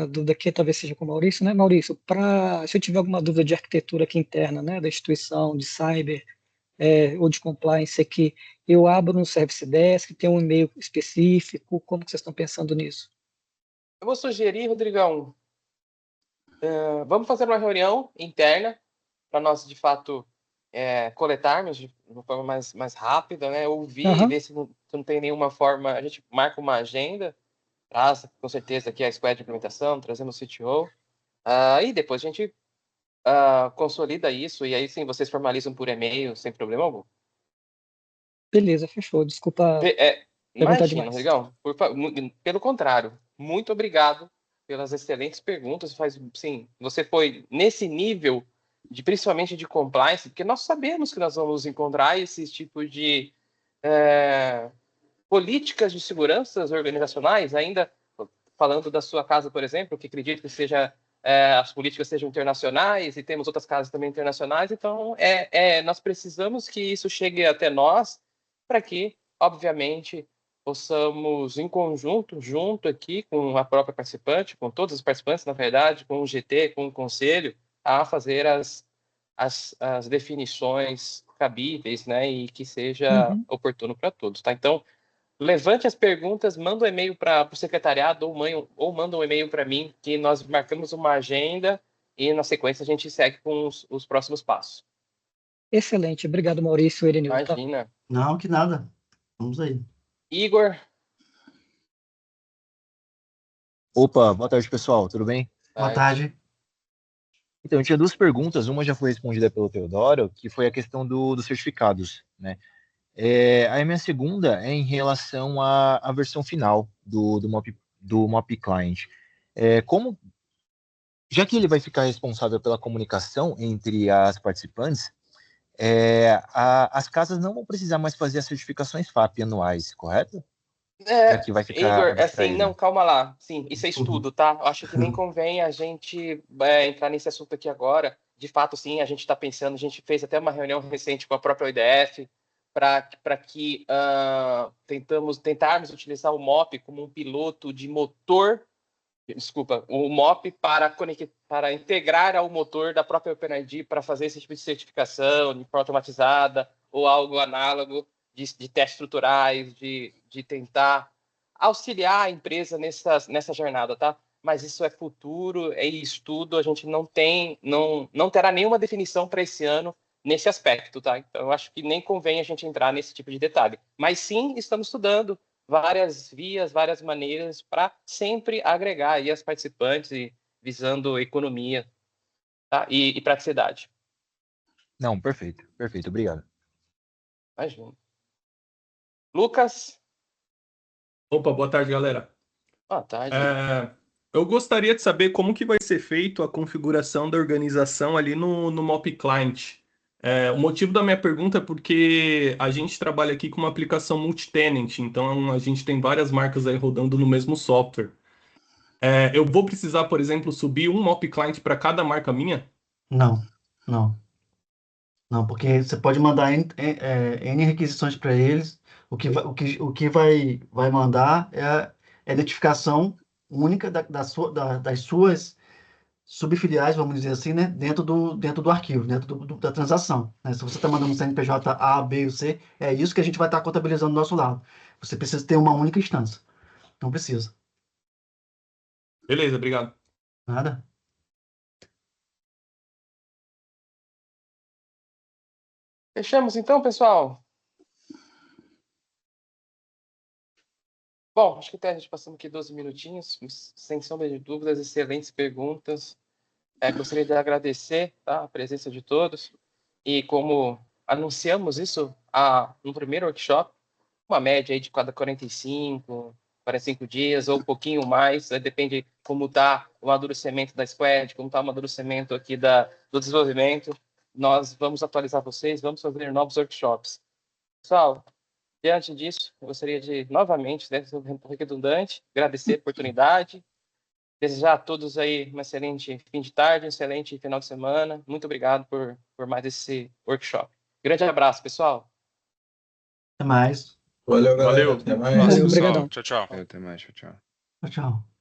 dúvida aqui talvez seja com o Maurício, né? Maurício, se eu tiver alguma dúvida de arquitetura aqui interna, né, da instituição, de cyber, ou de compliance aqui, eu abro no Service Desk, tem um e-mail específico, como que vocês estão pensando nisso? Eu vou sugerir, Rodrigão, vamos fazer uma reunião interna para nós, de fato, coletarmos de uma forma mais rápida, né? Ouvir, ver se não tem nenhuma forma. A gente marca uma agenda, traz com certeza aqui a squad de implementação, trazendo o CTO, e depois a gente consolida isso, e aí sim vocês formalizam por e-mail, sem problema algum. Beleza, fechou. Desculpa. Imagina, Rodrigão, pelo contrário, muito obrigado pelas excelentes perguntas. Sim, você foi nesse nível principalmente de compliance, porque nós sabemos que nós vamos encontrar esses tipos de políticas de segurança organizacionais, ainda falando da sua casa, por exemplo, que acredito que as políticas sejam internacionais, e temos outras casas também internacionais, então nós precisamos que isso chegue até nós, para que, obviamente, possamos, em conjunto, junto aqui com a própria participante, com todos os participantes, na verdade, com o GT, com o conselho, a fazer as definições cabíveis, né, e que seja oportuno para todos, tá? Então, levante as perguntas, manda um e-mail para o secretariado ou manda um e-mail para mim, que nós marcamos uma agenda e, na sequência, a gente segue com os próximos passos. Excelente. Obrigado, Maurício. Imagina. Tá? Não, que nada. Vamos aí. Igor. Opa, boa tarde, pessoal. Tudo bem? Boa tarde. Então, eu tinha duas perguntas. Uma já foi respondida pelo Teodoro, que foi a questão dos certificados, né? A minha segunda é em relação à versão final do MOP Client. Já que ele vai ficar responsável pela comunicação entre as participantes, as casas não vão precisar mais fazer as certificações FAP anuais, correto? Que vai ficar Igor, assim, não, calma lá. Sim, isso é estudo, tá? Eu acho que nem convém a gente entrar nesse assunto aqui agora. De fato, sim, a gente está pensando, a gente fez até uma reunião recente com a própria OIDF para que tentarmos utilizar o MOP como um piloto de motor, o MOP para integrar ao motor da própria OpenID para fazer esse tipo de certificação de forma automatizada ou algo análogo de testes estruturais, de tentar auxiliar a empresa nessa jornada, tá? Mas isso é futuro, é estudo, a gente não terá nenhuma definição para esse ano nesse aspecto, tá? Então, eu acho que nem convém a gente entrar nesse tipo de detalhe. Mas sim, estamos estudando várias vias, várias maneiras para sempre agregar aí as participantes e visando economia, tá? E praticidade. Não, perfeito, obrigado. Imagina. Lucas? Opa, boa tarde, galera. Boa tarde. Eu gostaria de saber como que vai ser feito a configuração da organização ali no MOP Client. O motivo da minha pergunta é porque a gente trabalha aqui com uma aplicação multi-tenant, então a gente tem várias marcas aí rodando no mesmo software. Eu vou precisar, por exemplo, subir um MOP Client para cada marca minha? Não, porque você pode mandar N requisições para eles. O que vai mandar é a notificação única das suas subfiliais, vamos dizer assim, né? Dentro do arquivo, dentro da transação, né? Se você está mandando um CNPJ A, B ou C, é isso que a gente vai estar contabilizando do nosso lado. Você precisa ter uma única instância. Não precisa. Beleza, obrigado. Nada. Fechamos então, pessoal? Bom, acho que até a gente passamos aqui 12 minutinhos, sem sombra de dúvidas, excelentes perguntas. Gostaria de agradecer, tá, a presença de todos. E como anunciamos isso no primeiro workshop, uma média aí de cada 45 dias ou um pouquinho mais, depende como está o amadurecimento da squad, como está o amadurecimento aqui do desenvolvimento. Nós vamos atualizar vocês, vamos fazer novos workshops. Pessoal, diante disso, eu gostaria de, novamente, um pouco redundante, agradecer a oportunidade, desejar a todos aí um excelente fim de tarde, um excelente final de semana. Muito obrigado por mais esse workshop. Grande abraço, pessoal. Até mais. Valeu, galera. Valeu. Até mais. Valeu, Valeu, obrigadão. pessoal. Tchau, tchau. Até mais, tchau, tchau. Tchau, tchau.